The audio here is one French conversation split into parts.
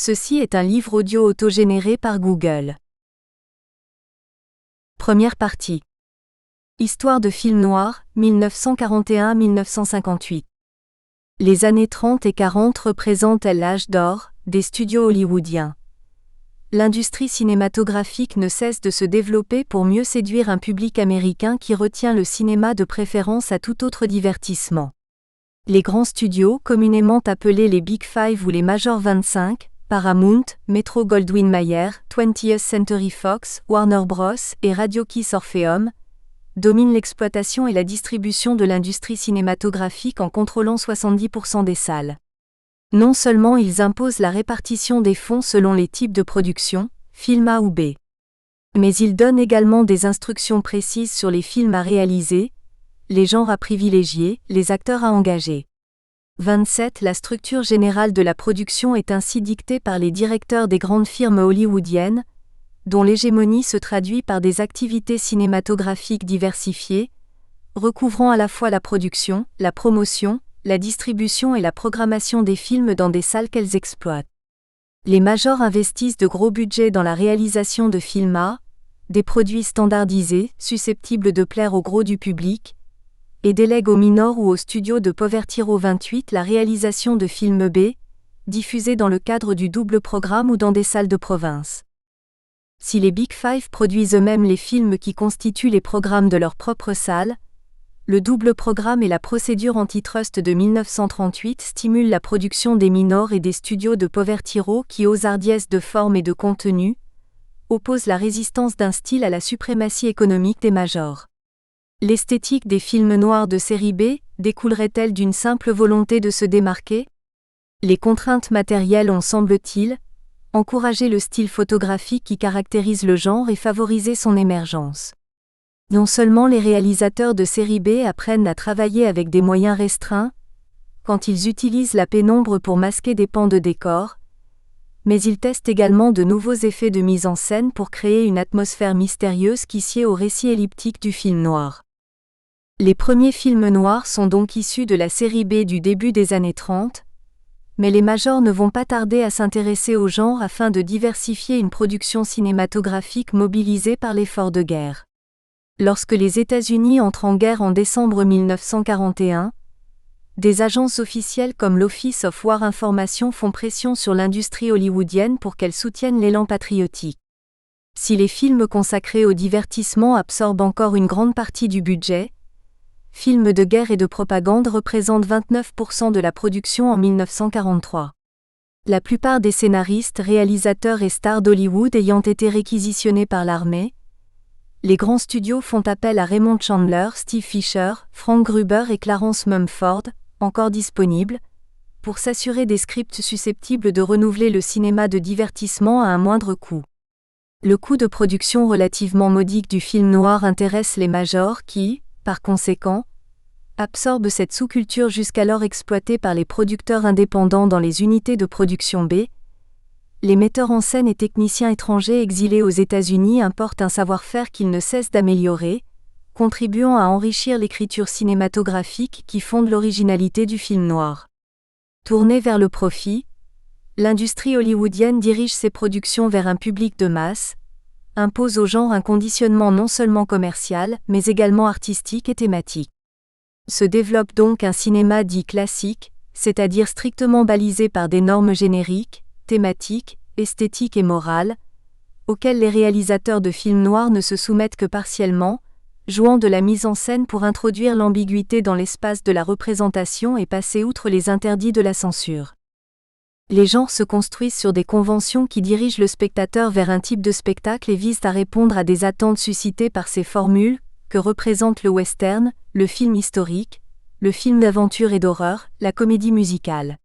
Ceci est un livre audio autogénéré par Google. Première partie. Histoire de film noir, 1941-1958. Les années 30 et 40 représentent l'âge d'or des studios hollywoodiens. L'industrie cinématographique ne cesse de se développer pour mieux séduire un public américain qui retient le cinéma de préférence à tout autre divertissement. Les grands studios, communément appelés les Big Five ou les Major 25, Paramount, Metro-Goldwyn-Mayer, 20th Century Fox, Warner Bros. Et Radio Kiss Orpheum, dominent l'exploitation et la distribution de l'industrie cinématographique en contrôlant 70% des salles. Non seulement ils imposent la répartition des fonds selon les types de production, film A ou B, mais ils donnent également des instructions précises sur les films à réaliser, les genres à privilégier, les acteurs à engager. 27 La structure générale de la production est ainsi dictée par les directeurs des grandes firmes hollywoodiennes, dont l'hégémonie se traduit par des activités cinématographiques diversifiées, recouvrant à la fois la production, la promotion, la distribution et la programmation des films dans des salles qu'elles exploitent. Les majors investissent de gros budgets dans la réalisation de films A, des produits standardisés, susceptibles de plaire au gros du public, et délègue aux minors ou aux studios de Poverty Row 28 la réalisation de films B, diffusés dans le cadre du double programme ou dans des salles de province. Si les Big Five produisent eux-mêmes les films qui constituent les programmes de leur propre salle, le double programme et la procédure antitrust de 1938 stimulent la production des minors et des studios de Poverty Row qui, aux hardiesses de forme et de contenu, opposent la résistance d'un style à la suprématie économique des majors. L'esthétique des films noirs de série B découlerait-elle d'une simple volonté de se démarquer ? Les contraintes matérielles ont, semble-t-il, encouragé le style photographique qui caractérise le genre et favorisé son émergence. Non seulement les réalisateurs de série B apprennent à travailler avec des moyens restreints, quand ils utilisent la pénombre pour masquer des pans de décor, mais ils testent également de nouveaux effets de mise en scène pour créer une atmosphère mystérieuse qui sied au récit elliptique du film noir. Les premiers films noirs sont donc issus de la série B du début des années 30, mais les majors ne vont pas tarder à s'intéresser au genre afin de diversifier une production cinématographique mobilisée par l'effort de guerre. Lorsque les États-Unis entrent en guerre en décembre 1941, des agences officielles comme l'Office of War Information font pression sur l'industrie hollywoodienne pour qu'elle soutienne l'élan patriotique. Si les films consacrés au divertissement absorbent encore une grande partie du budget, films de guerre et de propagande représentent 29% de la production en 1943. La plupart des scénaristes, réalisateurs et stars d'Hollywood ayant été réquisitionnés par l'armée, les grands studios font appel à Raymond Chandler, Steve Fisher, Frank Gruber et Clarence Mumford, encore disponibles, pour s'assurer des scripts susceptibles de renouveler le cinéma de divertissement à un moindre coût. Le coût de production relativement modique du film noir intéresse les majors qui, par conséquent, absorbe cette sous-culture jusqu'alors exploitée par les producteurs indépendants dans les unités de production B. Les metteurs en scène et techniciens étrangers exilés aux États-Unis importent un savoir-faire qu'ils ne cessent d'améliorer, contribuant à enrichir l'écriture cinématographique qui fonde l'originalité du film noir. Tournée vers le profit, l'industrie hollywoodienne dirige ses productions vers un public de masse, impose au genre un conditionnement non seulement commercial, mais également artistique et thématique. Se développe donc un cinéma dit classique, c'est-à-dire strictement balisé par des normes génériques, thématiques, esthétiques et morales, auxquelles les réalisateurs de films noirs ne se soumettent que partiellement, jouant de la mise en scène pour introduire l'ambiguïté dans l'espace de la représentation et passer outre les interdits de la censure. Les genres se construisent sur des conventions qui dirigent le spectateur vers un type de spectacle et visent à répondre à des attentes suscitées par ces formules, que représentent le western, le film historique, le film d'aventure et d'horreur, la comédie musicale.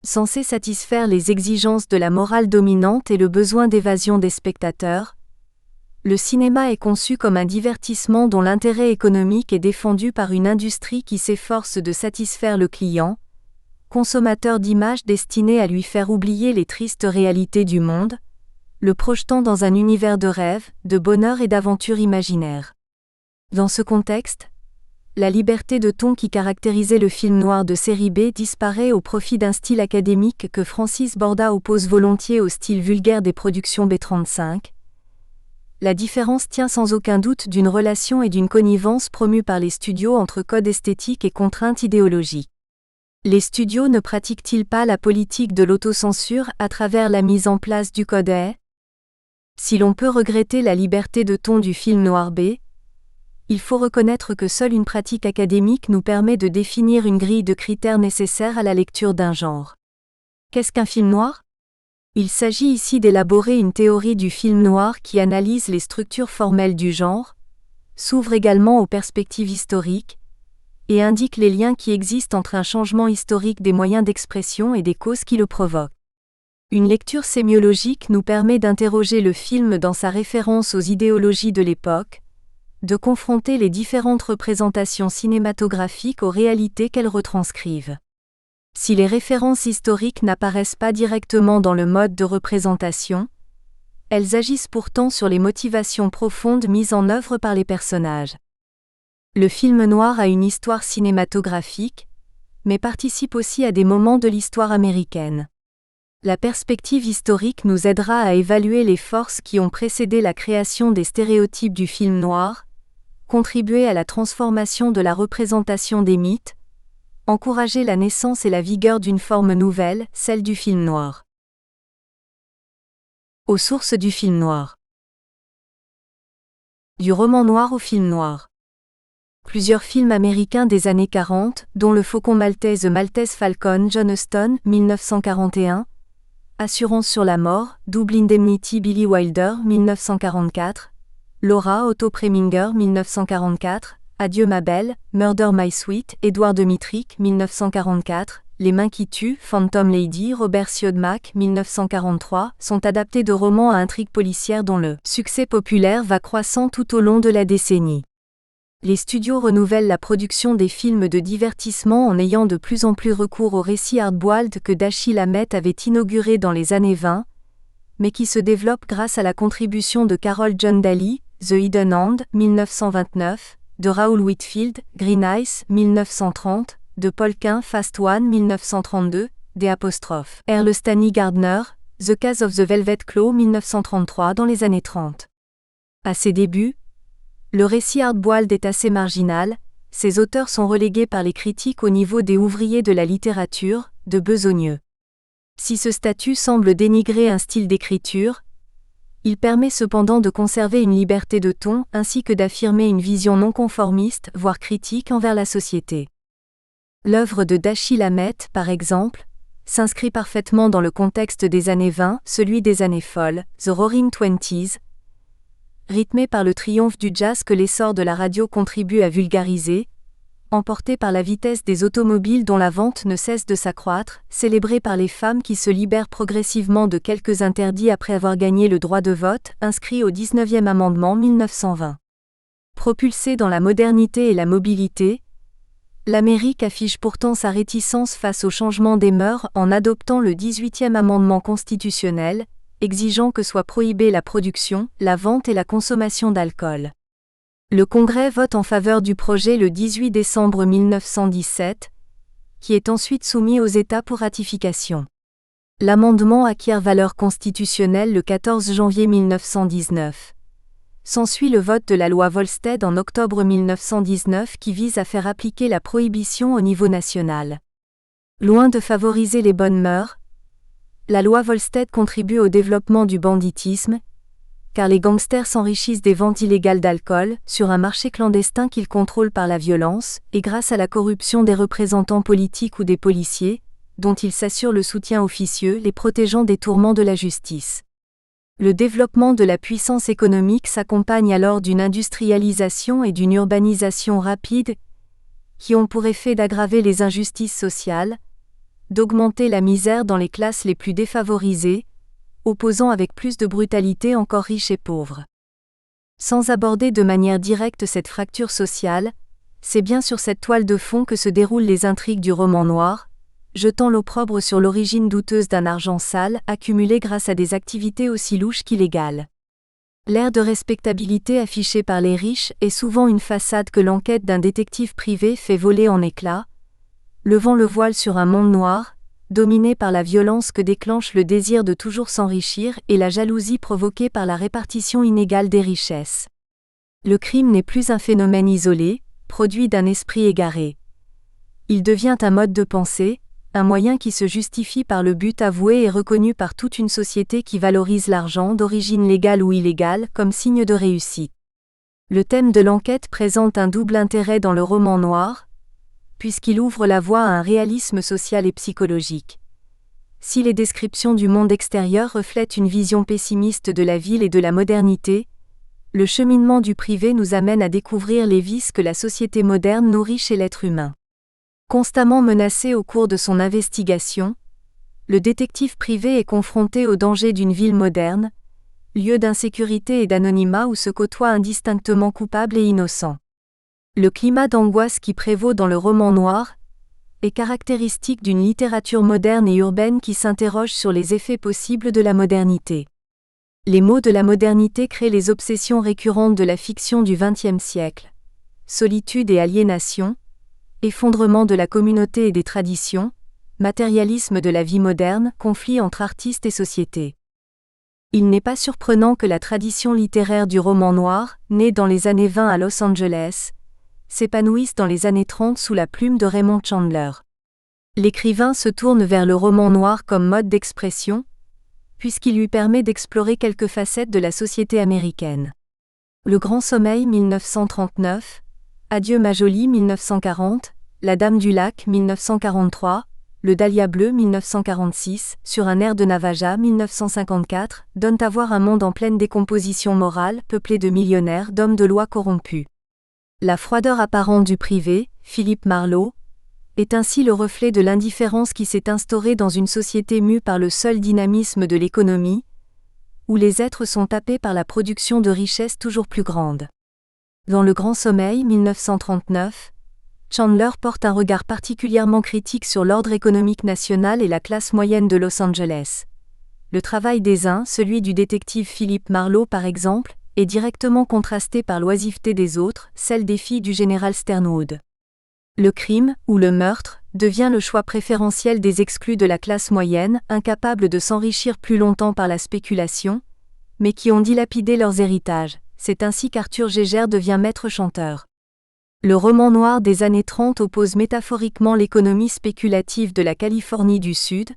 Censé satisfaire les exigences de la morale dominante et le besoin d'évasion des spectateurs, le cinéma est conçu comme un divertissement dont l'intérêt économique est défendu par une industrie qui s'efforce de satisfaire le client, consommateur d'images destinées à lui faire oublier les tristes réalités du monde, le projetant dans un univers de rêve, de bonheur et d'aventure imaginaire. Dans ce contexte, La liberté de ton qui caractérisait le film noir de série B disparaît au profit d'un style académique que Francis Borda oppose volontiers au style vulgaire des productions B35. La différence tient sans aucun doute d'une relation et d'une connivence promue par les studios entre code esthétique et contraintes idéologiques. Les studios ne pratiquent-ils pas la politique de l'autocensure à travers la mise en place du code A? Si l'on peut regretter la liberté de ton du film noir B, il faut reconnaître que seule une pratique académique nous permet de définir une grille de critères nécessaires à la lecture d'un genre. Qu'est-ce qu'un film noir? Il s'agit ici d'élaborer une théorie du film noir qui analyse les structures formelles du genre, s'ouvre également aux perspectives historiques, et indique les liens qui existent entre un changement historique des moyens d'expression et des causes qui le provoquent. Une lecture sémiologique nous permet d'interroger le film dans sa référence aux idéologies de l'époque, de confronter les différentes représentations cinématographiques aux réalités qu'elles retranscrivent. Si les références historiques n'apparaissent pas directement dans le mode de représentation, elles agissent pourtant sur les motivations profondes mises en œuvre par les personnages. Le film noir a une histoire cinématographique, mais participe aussi à des moments de l'histoire américaine. La perspective historique nous aidera à évaluer les forces qui ont précédé la création des stéréotypes du film noir, contribuer à la transformation de la représentation des mythes, encourager la naissance et la vigueur d'une forme nouvelle, celle du film noir. Aux sources du film noir. Du roman noir au film noir. Plusieurs films américains des années 40, dont Le Faucon maltais The Maltese Falcon John Huston, 1941, Assurance sur la mort, Double Indemnity Billy Wilder, 1944, Laura Otto Preminger, 1944, Adieu ma belle, Murder My Sweet, Édouard Dmytryk, 1944, Les mains qui tuent, Phantom Lady, Robert Siodmak, 1943, sont adaptés de romans à intrigue policière dont le succès populaire va croissant tout au long de la décennie. Les studios renouvellent la production des films de divertissement en ayant de plus en plus recours au récit hardboiled que Dashiell Hammett avait inauguré dans les années 20, mais qui se développe grâce à la contribution de Carol John Daly, The Hidden Hand, 1929, de Raoul Whitfield, Green Eyes, 1930, de Paul Quin, Fast One, 1932, R. Stanley Gardner, The Case of the Velvet Claw, 1933 dans les années 30. À ses débuts, le récit hardboiled est assez marginal, ses auteurs sont relégués par les critiques au niveau des ouvriers de la littérature, de besogneux. Si ce statut semble dénigrer un style d'écriture, il permet cependant de conserver une liberté de ton ainsi que d'affirmer une vision non conformiste, voire critique envers la société. L'œuvre de Dashiell Hammett, par exemple, s'inscrit parfaitement dans le contexte des années 20, celui des années folles, The Roaring Twenties, rythmé par le triomphe du jazz que l'essor de la radio contribue à vulgariser, emporté par la vitesse des automobiles dont la vente ne cesse de s'accroître, célébré par les femmes qui se libèrent progressivement de quelques interdits après avoir gagné le droit de vote, inscrit au 19e amendement 1920. Propulsé dans la modernité et la mobilité, l'Amérique affiche pourtant sa réticence face au changement des mœurs en adoptant le 18e amendement constitutionnel, exigeant que soit prohibée la production, la vente et la consommation d'alcool. Le Congrès vote en faveur du projet le 18 décembre 1917, qui est ensuite soumis aux États pour ratification. L'amendement acquiert valeur constitutionnelle le 14 janvier 1919. S'ensuit le vote de la loi Volstead en octobre 1919 qui vise à faire appliquer la prohibition au niveau national. Loin de favoriser les bonnes mœurs, la loi Volstead contribue au développement du banditisme, car les gangsters s'enrichissent des ventes illégales d'alcool, sur un marché clandestin qu'ils contrôlent par la violence, et grâce à la corruption des représentants politiques ou des policiers, dont ils s'assurent le soutien officieux, les protégeant des tourments de la justice. Le développement de la puissance économique s'accompagne alors d'une industrialisation et d'une urbanisation rapide, qui ont pour effet d'aggraver les injustices sociales, d'augmenter la misère dans les classes les plus défavorisées, opposant avec plus de brutalité encore riches et pauvres. Sans aborder de manière directe cette fracture sociale, c'est bien sur cette toile de fond que se déroulent les intrigues du roman noir, jetant l'opprobre sur l'origine douteuse d'un argent sale accumulé grâce à des activités aussi louches qu'illégales. L'air de respectabilité affiché par les riches est souvent une façade que l'enquête d'un détective privé fait voler en éclats, levant le voile sur un monde noir, dominé par la violence que déclenche le désir de toujours s'enrichir et la jalousie provoquée par la répartition inégale des richesses. Le crime n'est plus un phénomène isolé, produit d'un esprit égaré. Il devient un mode de pensée, un moyen qui se justifie par le but avoué et reconnu par toute une société qui valorise l'argent d'origine légale ou illégale comme signe de réussite. Le thème de l'enquête présente un double intérêt dans le roman noir, puisqu'il ouvre la voie à un réalisme social et psychologique. Si les descriptions du monde extérieur reflètent une vision pessimiste de la ville et de la modernité, le cheminement du privé nous amène à découvrir les vices que la société moderne nourrit chez l'être humain. Constamment menacé au cours de son investigation, le détective privé est confronté aux dangers d'une ville moderne, lieu d'insécurité et d'anonymat où se côtoient indistinctement coupables et innocents. Le climat d'angoisse qui prévaut dans le roman noir est caractéristique d'une littérature moderne et urbaine qui s'interroge sur les effets possibles de la modernité. Les maux de la modernité créent les obsessions récurrentes de la fiction du XXe siècle. Solitude et aliénation, effondrement de la communauté et des traditions, matérialisme de la vie moderne, conflit entre artistes et société. Il n'est pas surprenant que la tradition littéraire du roman noir, née dans les années 20 à Los Angeles, s'épanouisse dans les années 30 sous la plume de Raymond Chandler. L'écrivain se tourne vers le roman noir comme mode d'expression, puisqu'il lui permet d'explorer quelques facettes de la société américaine. Le Grand Sommeil 1939, Adieu ma jolie 1940, La Dame du Lac 1943, Le Dahlia bleu 1946, Sur un air de Navaja 1954, donnent à voir un monde en pleine décomposition morale, peuplé de millionnaires, d'hommes de loi corrompus. La froideur apparente du privé, Philippe Marlowe, est ainsi le reflet de l'indifférence qui s'est instaurée dans une société mue par le seul dynamisme de l'économie, où les êtres sont tapés par la production de richesses toujours plus grandes. Dans Le Grand Sommeil 1939, Chandler porte un regard particulièrement critique sur l'ordre économique national et la classe moyenne de Los Angeles. Le travail des uns, celui du détective Philippe Marlowe par exemple, est directement contrasté par l'oisiveté des autres, celle des filles du général Sternwood. Le crime, ou le meurtre, devient le choix préférentiel des exclus de la classe moyenne, incapables de s'enrichir plus longtemps par la spéculation, mais qui ont dilapidé leurs héritages. C'est ainsi qu'Arthur Geiger devient maître chanteur. Le roman noir des années 30 oppose métaphoriquement l'économie spéculative de la Californie du Sud,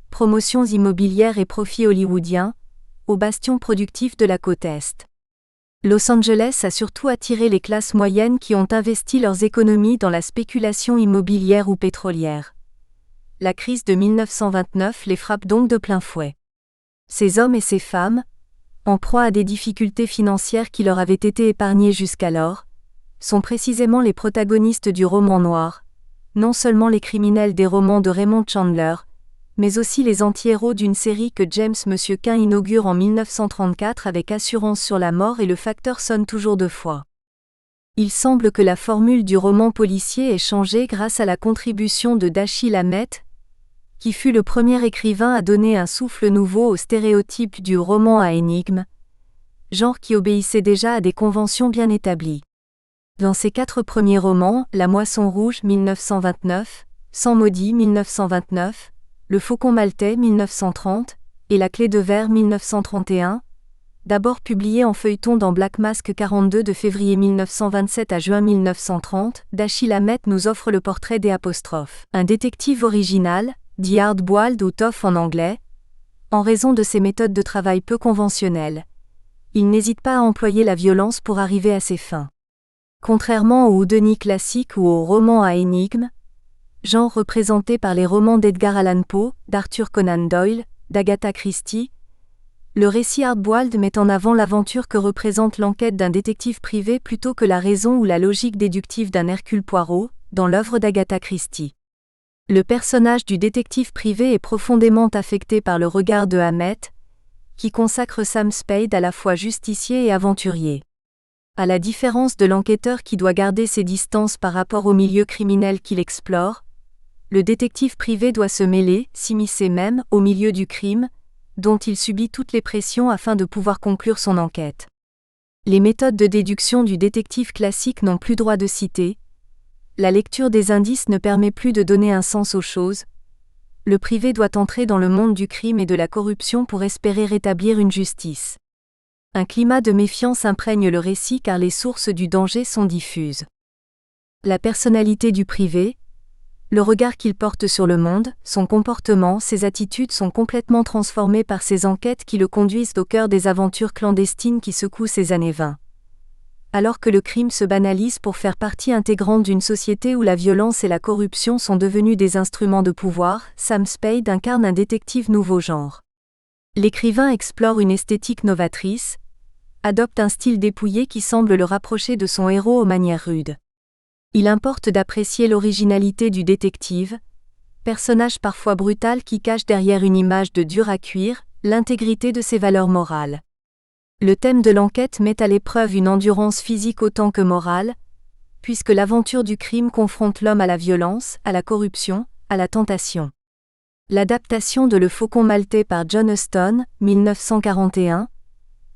promotions immobilières et profits hollywoodiens, au bastion productif de la côte Est. Los Angeles a surtout attiré les classes moyennes qui ont investi leurs économies dans la spéculation immobilière ou pétrolière. La crise de 1929 les frappe donc de plein fouet. Ces hommes et ces femmes, en proie à des difficultés financières qui leur avaient été épargnées jusqu'alors, sont précisément les protagonistes du roman noir, non seulement les criminels des romans de Raymond Chandler, mais aussi les anti-héros d'une série que James Quin inaugure en 1934 avec Assurance sur la mort et Le Facteur sonne toujours deux fois. Il semble que la formule du roman policier ait changé grâce à la contribution de Dashiell Hammett, qui fut le premier écrivain à donner un souffle nouveau au stéréotype du roman à énigme, genre qui obéissait déjà à des conventions bien établies. Dans ses 4 premiers romans, La Moisson rouge 1929, Sang maudit 1929, Le Faucon maltais 1930 et La clé de verre 1931, d'abord publié en feuilleton dans Black Mask 42 de février 1927 à juin 1930, Dashiell Hammett nous offre le portrait des apostrophes. Un détective original, dit hard-boiled ou tough en anglais, en raison de ses méthodes de travail peu conventionnelles. Il n'hésite pas à employer la violence pour arriver à ses fins. Contrairement au whodunit classique ou au roman à énigmes, genre représenté par les romans d'Edgar Allan Poe, d'Arthur Conan Doyle, d'Agatha Christie, le récit hard-boiled met en avant l'aventure que représente l'enquête d'un détective privé plutôt que la raison ou la logique déductive d'un Hercule Poirot, dans l'œuvre d'Agatha Christie. Le personnage du détective privé est profondément affecté par le regard de Hammett, qui consacre Sam Spade à la fois justicier et aventurier. À la différence de l'enquêteur qui doit garder ses distances par rapport au milieu criminel qu'il explore, le détective privé doit se mêler, s'immiscer même, au milieu du crime, dont il subit toutes les pressions afin de pouvoir conclure son enquête. Les méthodes de déduction du détective classique n'ont plus droit de citer. La lecture des indices ne permet plus de donner un sens aux choses. Le privé doit entrer dans le monde du crime et de la corruption pour espérer rétablir une justice. Un climat de méfiance imprègne le récit car les sources du danger sont diffuses. La personnalité du privé, le regard qu'il porte sur le monde, son comportement, ses attitudes sont complètement transformés par ces enquêtes qui le conduisent au cœur des aventures clandestines qui secouent ces années 20. Alors que le crime se banalise pour faire partie intégrante d'une société où la violence et la corruption sont devenus des instruments de pouvoir, Sam Spade incarne un détective nouveau genre. L'écrivain explore une esthétique novatrice, adopte un style dépouillé qui semble le rapprocher de son héros aux manières rudes. Il importe d'apprécier l'originalité du détective, personnage parfois brutal qui cache derrière une image de dur à cuire, l'intégrité de ses valeurs morales. Le thème de l'enquête met à l'épreuve une endurance physique autant que morale, puisque l'aventure du crime confronte l'homme à la violence, à la corruption, à la tentation. L'adaptation de Le Faucon maltais par John Huston, 1941,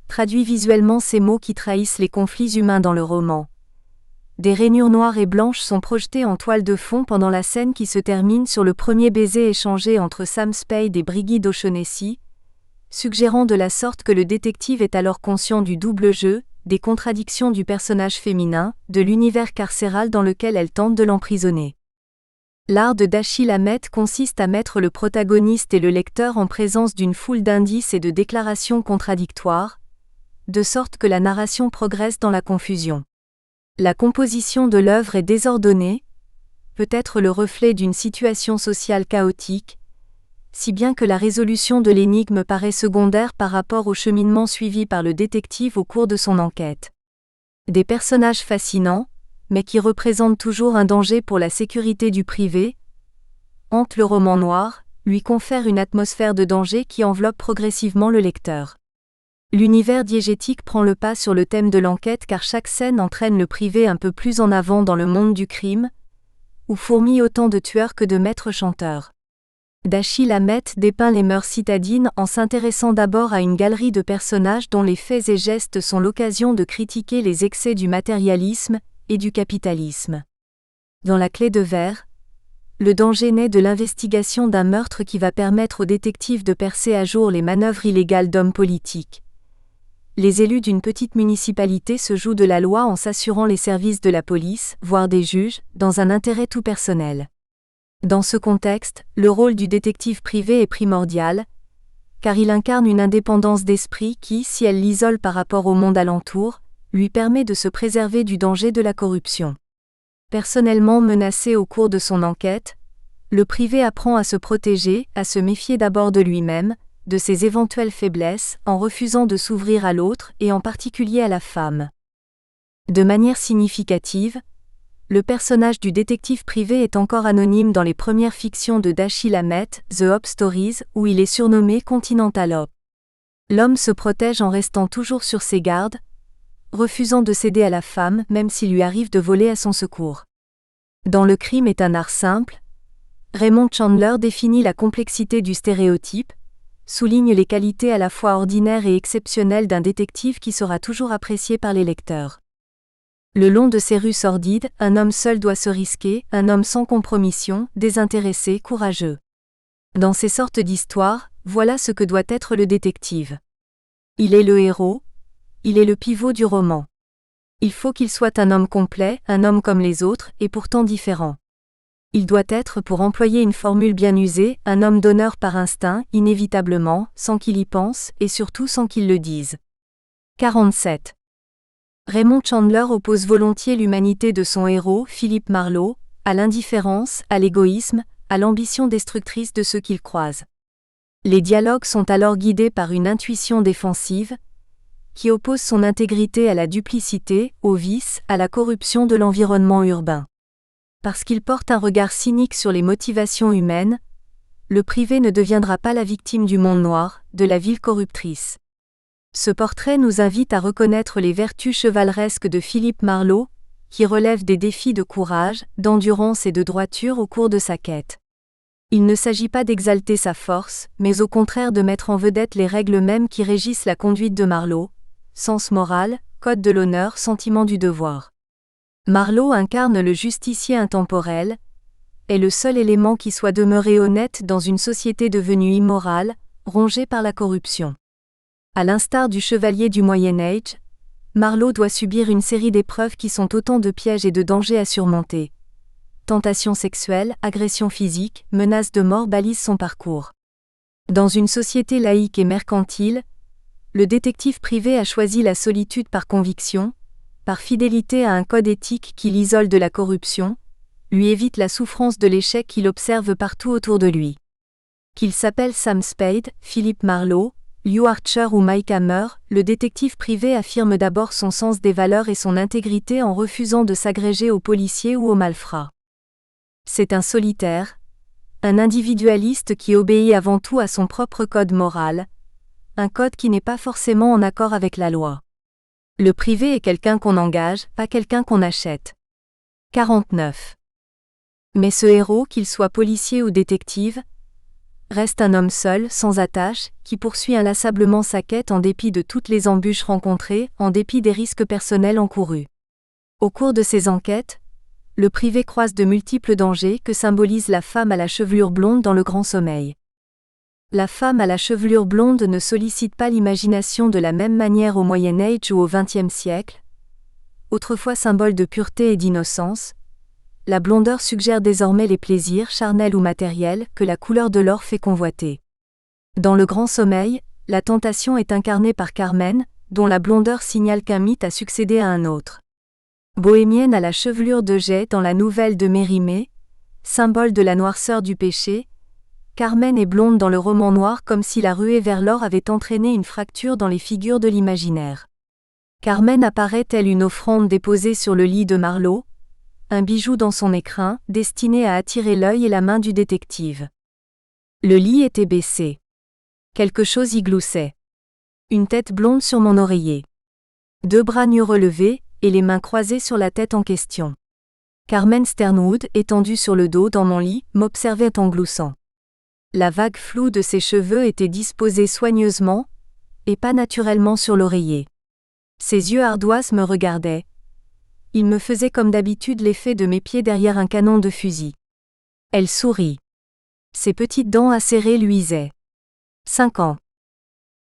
traduit visuellement ces mots qui trahissent les conflits humains dans le roman. Des rainures noires et blanches sont projetées en toile de fond pendant la scène qui se termine sur le premier baiser échangé entre Sam Spade et Brigid O'Shaughnessy, suggérant de la sorte que le détective est alors conscient du double jeu, des contradictions du personnage féminin, de l'univers carcéral dans lequel elle tente de l'emprisonner. L'art de Dashiell Hammett consiste à mettre le protagoniste et le lecteur en présence d'une foule d'indices et de déclarations contradictoires, de sorte que la narration progresse dans la confusion. La composition de l'œuvre est désordonnée, peut-être le reflet d'une situation sociale chaotique, si bien que la résolution de l'énigme paraît secondaire par rapport au cheminement suivi par le détective au cours de son enquête. Des personnages fascinants, mais qui représentent toujours un danger pour la sécurité du privé, hantent le roman noir, lui confèrent une atmosphère de danger qui enveloppe progressivement le lecteur. L'univers diégétique prend le pas sur le thème de l'enquête car chaque scène entraîne le privé un peu plus en avant dans le monde du crime, où fourmillent autant de tueurs que de maîtres chanteurs. Dashiell Hammett dépeint les mœurs citadines en s'intéressant d'abord à une galerie de personnages dont les faits et gestes sont l'occasion de critiquer les excès du matérialisme et du capitalisme. Dans La Clé de verre, le danger naît de l'investigation d'un meurtre qui va permettre aux détectives de percer à jour les manœuvres illégales d'hommes politiques. Les élus d'une petite municipalité se jouent de la loi en s'assurant les services de la police, voire des juges, dans un intérêt tout personnel. Dans ce contexte, le rôle du détective privé est primordial, car il incarne une indépendance d'esprit qui, si elle l'isole par rapport au monde alentour, lui permet de se préserver du danger de la corruption. Personnellement menacé au cours de son enquête, le privé apprend à se protéger, à se méfier d'abord de lui-même, de ses éventuelles faiblesses, en refusant de s'ouvrir à l'autre et en particulier à la femme. De manière significative, le personnage du détective privé est encore anonyme dans les premières fictions de Dashiell Hammett, The Hope Stories, où il est surnommé Continental Hope. L'homme se protège en restant toujours sur ses gardes, refusant de céder à la femme même s'il lui arrive de voler à son secours. Dans Le crime est un art simple, Raymond Chandler définit la complexité du stéréotype, souligne les qualités à la fois ordinaires et exceptionnelles d'un détective qui sera toujours apprécié par les lecteurs. Le long de ces rues sordides, un homme seul doit se risquer, un homme sans compromission, désintéressé, courageux. Dans ces sortes d'histoires, voilà ce que doit être le détective. Il est le héros, il est le pivot du roman. Il faut qu'il soit un homme complet, un homme comme les autres, et pourtant différent. Il doit être, pour employer une formule bien usée, un homme d'honneur par instinct, inévitablement, sans qu'il y pense, et surtout sans qu'il le dise. 47. Raymond Chandler oppose volontiers l'humanité de son héros, Philip Marlowe, à l'indifférence, à l'égoïsme, à l'ambition destructrice de ceux qu'il croise. Les dialogues sont alors guidés par une intuition défensive, qui oppose son intégrité à la duplicité, au vice, à la corruption de l'environnement urbain. Parce qu'il porte un regard cynique sur les motivations humaines, le privé ne deviendra pas la victime du monde noir, de la ville corruptrice. Ce portrait nous invite à reconnaître les vertus chevaleresques de Philip Marlowe, qui relève des défis de courage, d'endurance et de droiture au cours de sa quête. Il ne s'agit pas d'exalter sa force, mais au contraire de mettre en vedette les règles mêmes qui régissent la conduite de Marlowe, sens moral, code de l'honneur, sentiment du devoir. Marlowe incarne le justicier intemporel, est le seul élément qui soit demeuré honnête dans une société devenue immorale, rongée par la corruption. À l'instar du chevalier du Moyen Âge, Marlowe doit subir une série d'épreuves qui sont autant de pièges et de dangers à surmonter. Tentation sexuelle, agression physique, menace de mort balisent son parcours. Dans une société laïque et mercantile, le détective privé a choisi la solitude par conviction, par fidélité à un code éthique qui l'isole de la corruption, lui évite la souffrance de l'échec qu'il observe partout autour de lui. Qu'il s'appelle Sam Spade, Philip Marlowe, Lew Archer ou Mike Hammer, le détective privé affirme d'abord son sens des valeurs et son intégrité en refusant de s'agréger aux policiers ou aux malfrats. C'est un solitaire, un individualiste qui obéit avant tout à son propre code moral, un code qui n'est pas forcément en accord avec la loi. Le privé est quelqu'un qu'on engage, pas quelqu'un qu'on achète. 49. Mais ce héros, qu'il soit policier ou détective, reste un homme seul, sans attache, qui poursuit inlassablement sa quête en dépit de toutes les embûches rencontrées, en dépit des risques personnels encourus. Au cours de ses enquêtes, le privé croise de multiples dangers que symbolise la femme à la chevelure blonde dans Le Grand Sommeil. La femme à la chevelure blonde ne sollicite pas l'imagination de la même manière au Moyen Âge ou au XXe siècle. Autrefois symbole de pureté et d'innocence, la blondeur suggère désormais les plaisirs charnels ou matériels que la couleur de l'or fait convoiter. Dans Le Grand Sommeil, la tentation est incarnée par Carmen, dont la blondeur signale qu'un mythe a succédé à un autre. Bohémienne à la chevelure de jais dans la nouvelle de Mérimée, symbole de la noirceur du péché, Carmen est blonde dans le roman noir comme si la ruée vers l'or avait entraîné une fracture dans les figures de l'imaginaire. Carmen apparaît telle une offrande déposée sur le lit de Marlowe, un bijou dans son écrin, destiné à attirer l'œil et la main du détective. Le lit était baissé. Quelque chose y gloussait. Une tête blonde sur mon oreiller. 2 bras nus relevés, et les mains croisées sur la tête en question. Carmen Sternwood, étendue sur le dos dans mon lit, m'observait en gloussant. La vague floue de ses cheveux était disposée soigneusement, et pas naturellement sur l'oreiller. Ses yeux ardoises me regardaient. Il me faisait comme d'habitude l'effet de mes pieds derrière un canon de fusil. Elle sourit. Ses petites dents acérées luisaient. 5 ans.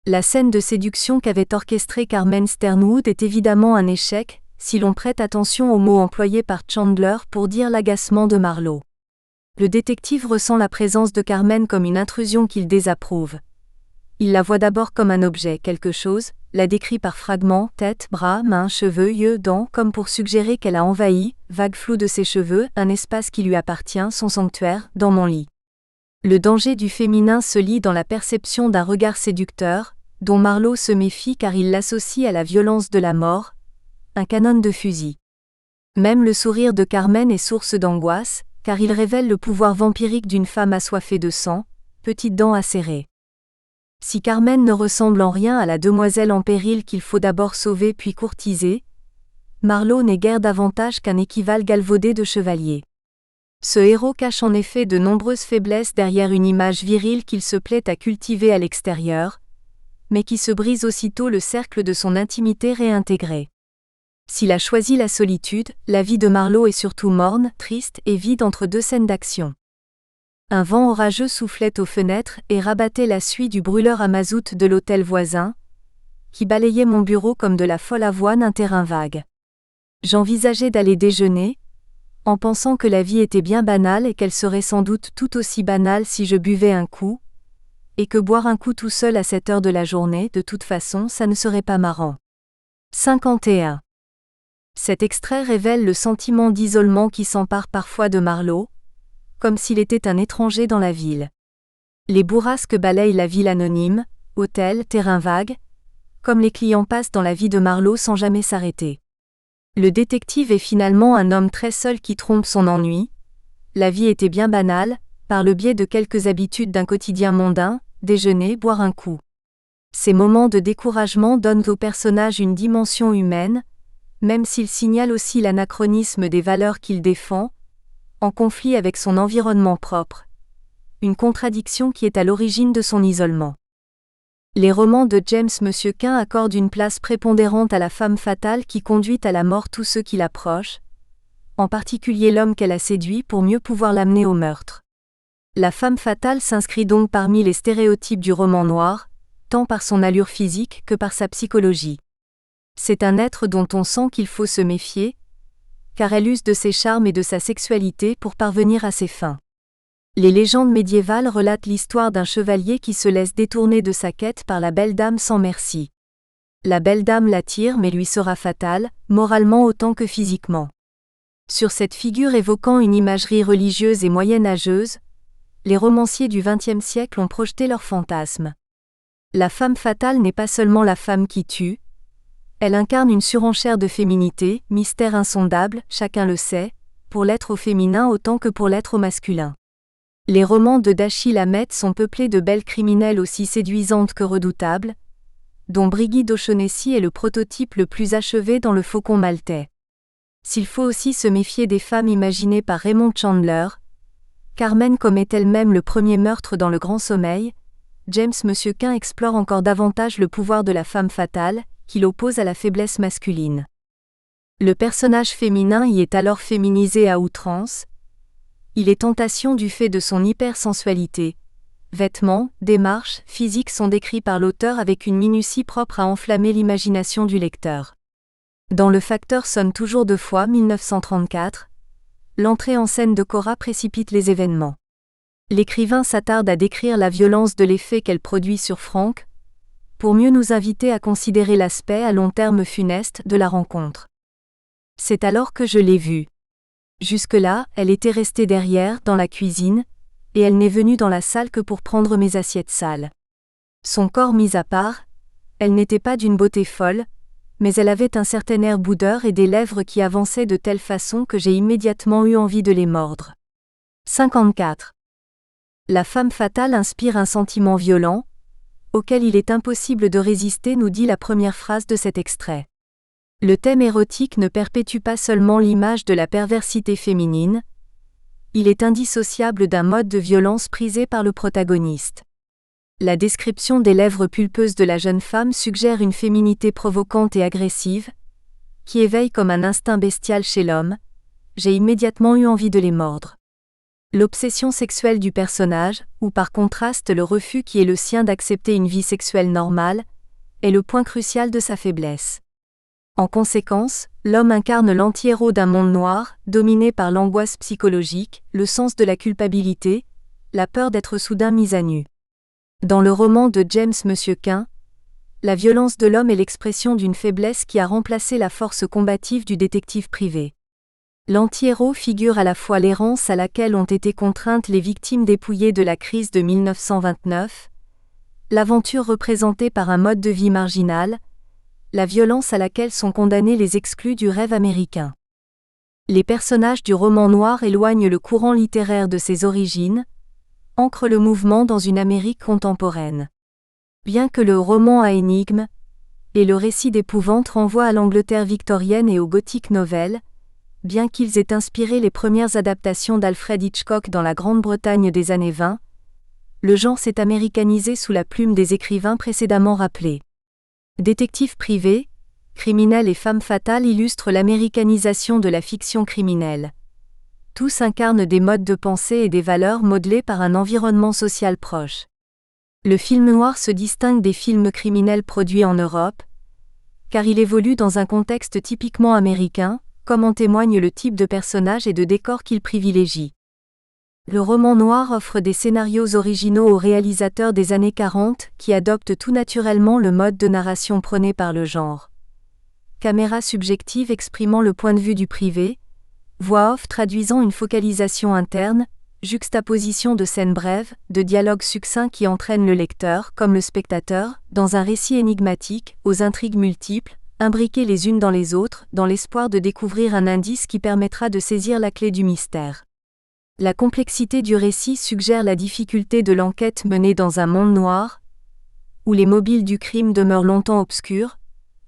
La scène de séduction qu'avait orchestrée Carmen Sternwood est évidemment un échec, si l'on prête attention aux mots employés par Chandler pour dire l'agacement de Marlowe. Le détective ressent la présence de Carmen comme une intrusion qu'il désapprouve. Il la voit d'abord comme un objet, quelque chose, la décrit par fragments, tête, bras, mains, cheveux, yeux, dents, comme pour suggérer qu'elle a envahi, vague floue de ses cheveux, un espace qui lui appartient, son sanctuaire, dans mon lit. Le danger du féminin se lit dans la perception d'un regard séducteur, dont Marlowe se méfie car il l'associe à la violence de la mort, un canon de fusil. Même le sourire de Carmen est source d'angoisse, car il révèle le pouvoir vampirique d'une femme assoiffée de sang, petites dents acérées. Si Carmen ne ressemble en rien à la demoiselle en péril qu'il faut d'abord sauver puis courtiser, Marlowe n'est guère davantage qu'un équivalent galvaudé de chevalier. Ce héros cache en effet de nombreuses faiblesses derrière une image virile qu'il se plaît à cultiver à l'extérieur, mais qui se brise aussitôt le cercle de son intimité réintégrée. S'il a choisi la solitude, la vie de Marlowe est surtout morne, triste et vide entre 2 scènes d'action. Un vent orageux soufflait aux fenêtres et rabattait la suie du brûleur à mazout de l'hôtel voisin, qui balayait mon bureau comme de la folle avoine un terrain vague. J'envisageais d'aller déjeuner, en pensant que la vie était bien banale et qu'elle serait sans doute tout aussi banale si je buvais un coup, et que boire un coup tout seul à cette heure de la journée, de toute façon, ça ne serait pas marrant. 51. Cet extrait révèle le sentiment d'isolement qui s'empare parfois de Marlowe, comme s'il était un étranger dans la ville. Les bourrasques balayent la ville anonyme, hôtels, terrains vagues, comme les clients passent dans la vie de Marlowe sans jamais s'arrêter. Le détective est finalement un homme très seul qui trompe son ennui. La vie était bien banale, par le biais de quelques habitudes d'un quotidien mondain, déjeuner, boire un coup. Ces moments de découragement donnent au personnage une dimension humaine, même s'il signale aussi l'anachronisme des valeurs qu'il défend, en conflit avec son environnement propre, une contradiction qui est à l'origine de son isolement. Les romans de James Quin accordent une place prépondérante à la femme fatale qui conduit à la mort tous ceux qui l'approchent, en particulier l'homme qu'elle a séduit pour mieux pouvoir l'amener au meurtre. La femme fatale s'inscrit donc parmi les stéréotypes du roman noir, tant par son allure physique que par sa psychologie. C'est un être dont on sent qu'il faut se méfier, car elle use de ses charmes et de sa sexualité pour parvenir à ses fins. Les légendes médiévales relatent l'histoire d'un chevalier qui se laisse détourner de sa quête par la belle dame sans merci. La belle dame l'attire mais lui sera fatale, moralement autant que physiquement. Sur cette figure évoquant une imagerie religieuse et moyenâgeuse, les romanciers du XXe siècle ont projeté leurs fantasmes. La femme fatale n'est pas seulement la femme qui tue, elle incarne une surenchère de féminité, mystère insondable, chacun le sait, pour l'être au féminin autant que pour l'être au masculin. Les romans de Dashiell Hammett sont peuplés de belles criminelles aussi séduisantes que redoutables, dont Brigid O'Shaughnessy est le prototype le plus achevé dans Le Faucon maltais. S'il faut aussi se méfier des femmes imaginées par Raymond Chandler, Carmen commet elle-même le premier meurtre dans Le Grand Sommeil, James Quin explore encore davantage le pouvoir de la femme fatale, qu'il oppose à la faiblesse masculine. Le personnage féminin y est alors féminisé à outrance. Il est tentation du fait de son hypersensualité. Vêtements, démarches, physiques sont décrits par l'auteur avec une minutie propre à enflammer l'imagination du lecteur. Dans Le Facteur sonne toujours deux fois 1934, l'entrée en scène de Cora précipite les événements. L'écrivain s'attarde à décrire la violence de l'effet qu'elle produit sur Frank, pour mieux nous inviter à considérer l'aspect à long terme funeste de la rencontre. C'est alors que je l'ai vue. Jusque-là, elle était restée derrière, dans la cuisine, et elle n'est venue dans la salle que pour prendre mes assiettes sales. Son corps mis à part, elle n'était pas d'une beauté folle, mais elle avait un certain air boudeur et des lèvres qui avançaient de telle façon que j'ai immédiatement eu envie de les mordre. 54. La femme fatale inspire un sentiment violent, auquel il est impossible de résister, nous dit la première phrase de cet extrait. Le thème érotique ne perpétue pas seulement l'image de la perversité féminine, il est indissociable d'un mode de violence prisé par le protagoniste. La description des lèvres pulpeuses de la jeune femme suggère une féminité provocante et agressive, qui éveille comme un instinct bestial chez l'homme. J'ai immédiatement eu envie de les mordre. L'obsession sexuelle du personnage, ou par contraste le refus qui est le sien d'accepter une vie sexuelle normale, est le point crucial de sa faiblesse. En conséquence, l'homme incarne l'anti-héros d'un monde noir, dominé par l'angoisse psychologique, le sens de la culpabilité, la peur d'être soudain mis à nu. Dans le roman de James Quin, la violence de l'homme est l'expression d'une faiblesse qui a remplacé la force combative du détective privé. L'anti-héros figure à la fois l'errance à laquelle ont été contraintes les victimes dépouillées de la crise de 1929, l'aventure représentée par un mode de vie marginal, la violence à laquelle sont condamnés les exclus du rêve américain. Les personnages du roman noir éloignent le courant littéraire de ses origines, ancrent le mouvement dans une Amérique contemporaine. Bien que le roman à énigme et le récit d'épouvante renvoient à l'Angleterre victorienne et au gothique novel, bien qu'ils aient inspiré les premières adaptations d'Alfred Hitchcock dans la Grande-Bretagne des années 20, le genre s'est américanisé sous la plume des écrivains précédemment rappelés. Détectives privés, criminels et femmes fatales illustrent l'américanisation de la fiction criminelle. Tous incarnent des modes de pensée et des valeurs modelés par un environnement social proche. Le film noir se distingue des films criminels produits en Europe, car il évolue dans un contexte typiquement américain, comme en témoigne le type de personnage et de décor qu'il privilégie. Le roman noir offre des scénarios originaux aux réalisateurs des années 40 qui adoptent tout naturellement le mode de narration prôné par le genre. Caméra subjective exprimant le point de vue du privé, voix off traduisant une focalisation interne, juxtaposition de scènes brèves, de dialogues succincts qui entraînent le lecteur, comme le spectateur, dans un récit énigmatique, aux intrigues multiples, imbriquées les unes dans les autres, dans l'espoir de découvrir un indice qui permettra de saisir la clé du mystère. La complexité du récit suggère la difficulté de l'enquête menée dans un monde noir, où les mobiles du crime demeurent longtemps obscurs,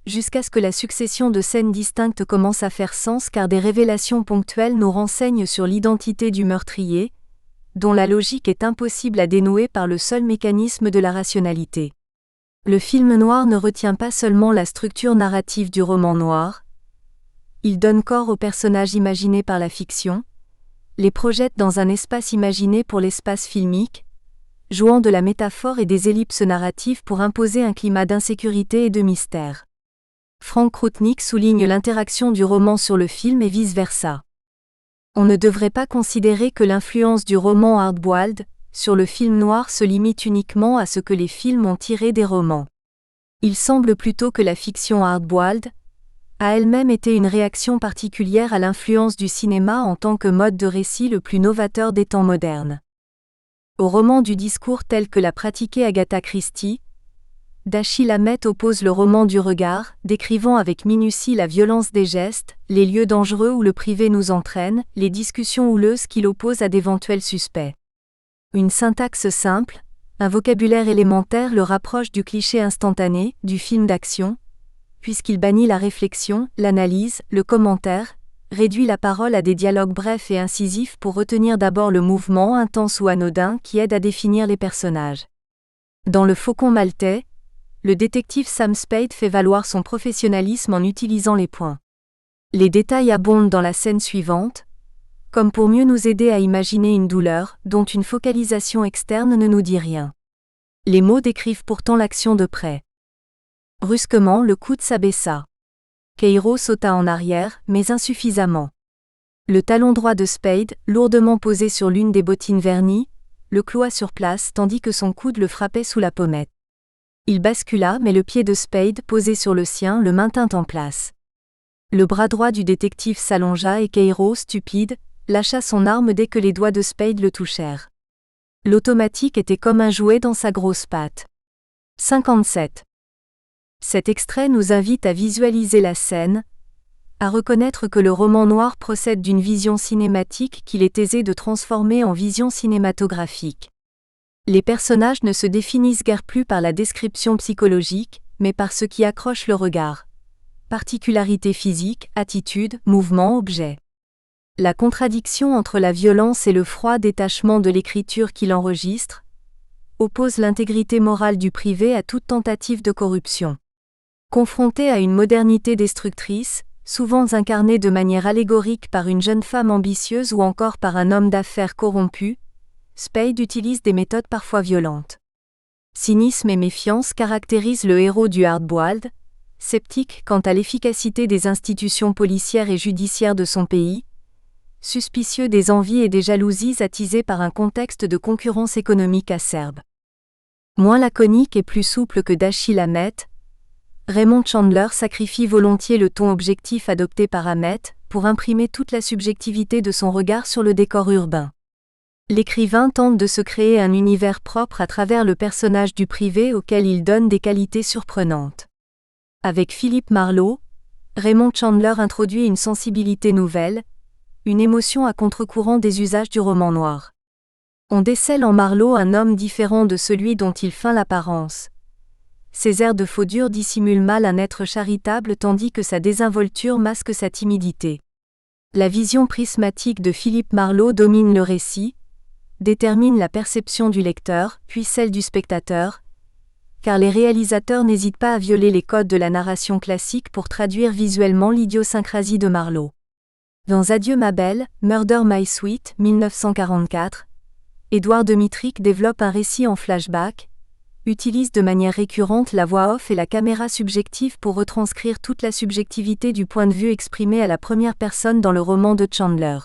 jusqu'à ce que la succession de scènes distinctes commence à faire sens car des révélations ponctuelles nous renseignent sur l'identité du meurtrier, dont la logique est impossible à dénouer par le seul mécanisme de la rationalité. Le film noir ne retient pas seulement la structure narrative du roman noir, il donne corps aux personnages imaginés par la fiction, les projette dans un espace imaginé pour l'espace filmique, jouant de la métaphore et des ellipses narratives pour imposer un climat d'insécurité et de mystère. Frank Krutnik souligne l'interaction du roman sur le film et vice-versa. On ne devrait pas considérer que l'influence du roman hard-boiled sur le film noir se limite uniquement à ce que les films ont tiré des romans. Il semble plutôt que la fiction hard-boiled a elle-même été une réaction particulière à l'influence du cinéma en tant que mode de récit le plus novateur des temps modernes. Au roman du discours tel que l'a pratiqué Agatha Christie, Dashiell Hammett oppose le roman du regard, décrivant avec minutie la violence des gestes, les lieux dangereux où le privé nous entraîne, les discussions houleuses qu'il oppose à d'éventuels suspects. Une syntaxe simple, un vocabulaire élémentaire le rapproche du cliché instantané, du film d'action, puisqu'il bannit la réflexion, l'analyse, le commentaire, réduit la parole à des dialogues brefs et incisifs pour retenir d'abord le mouvement intense ou anodin qui aide à définir les personnages. Dans Le Faucon maltais, le détective Sam Spade fait valoir son professionnalisme en utilisant les points. Les détails abondent dans la scène suivante, comme pour mieux nous aider à imaginer une douleur, dont une focalisation externe ne nous dit rien. Les mots décrivent pourtant l'action de près. Brusquement, le coude s'abaissa. Cairo sauta en arrière, mais insuffisamment. Le talon droit de Spade, lourdement posé sur l'une des bottines vernies, le cloua sur place tandis que son coude le frappait sous la pommette. Il bascula, mais le pied de Spade, posé sur le sien, le maintint en place. Le bras droit du détective s'allongea et Cairo, stupide, lâcha son arme dès que les doigts de Spade le touchèrent. L'automatique était comme un jouet dans sa grosse patte. 57. Cet extrait nous invite à visualiser la scène, à reconnaître que le roman noir procède d'une vision cinématique qu'il est aisé de transformer en vision cinématographique. Les personnages ne se définissent guère plus par la description psychologique, mais par ce qui accroche le regard. Particularités physiques, attitudes, mouvements, objets. La contradiction entre la violence et le froid détachement de l'écriture qu'il enregistre oppose l'intégrité morale du privé à toute tentative de corruption. Confronté à une modernité destructrice, souvent incarnée de manière allégorique par une jeune femme ambitieuse ou encore par un homme d'affaires corrompu, Spade utilise des méthodes parfois violentes. Cynisme et méfiance caractérisent le héros du hard-boiled, sceptique quant à l'efficacité des institutions policières et judiciaires de son pays, suspicieux des envies et des jalousies attisées par un contexte de concurrence économique acerbe. Moins laconique et plus souple que Dashiell Hammett, Raymond Chandler sacrifie volontiers le ton objectif adopté par Hammett pour imprimer toute la subjectivité de son regard sur le décor urbain. L'écrivain tente de se créer un univers propre à travers le personnage du privé auquel il donne des qualités surprenantes. Avec Philip Marlowe, Raymond Chandler introduit une sensibilité nouvelle, une émotion à contre-courant des usages du roman noir. On décèle en Marlowe un homme différent de celui dont il feint l'apparence. Ses airs de faux dur dissimulent mal un être charitable tandis que sa désinvolture masque sa timidité. La vision prismatique de Philip Marlowe domine le récit, détermine la perception du lecteur, puis celle du spectateur, car les réalisateurs n'hésitent pas à violer les codes de la narration classique pour traduire visuellement l'idiosyncrasie de Marlowe. Dans Adieu ma belle, Murder My Sweet, 1944, Édouard Dmytryk développe un récit en flashback, utilise de manière récurrente la voix off et la caméra subjective pour retranscrire toute la subjectivité du point de vue exprimé à la première personne dans le roman de Chandler.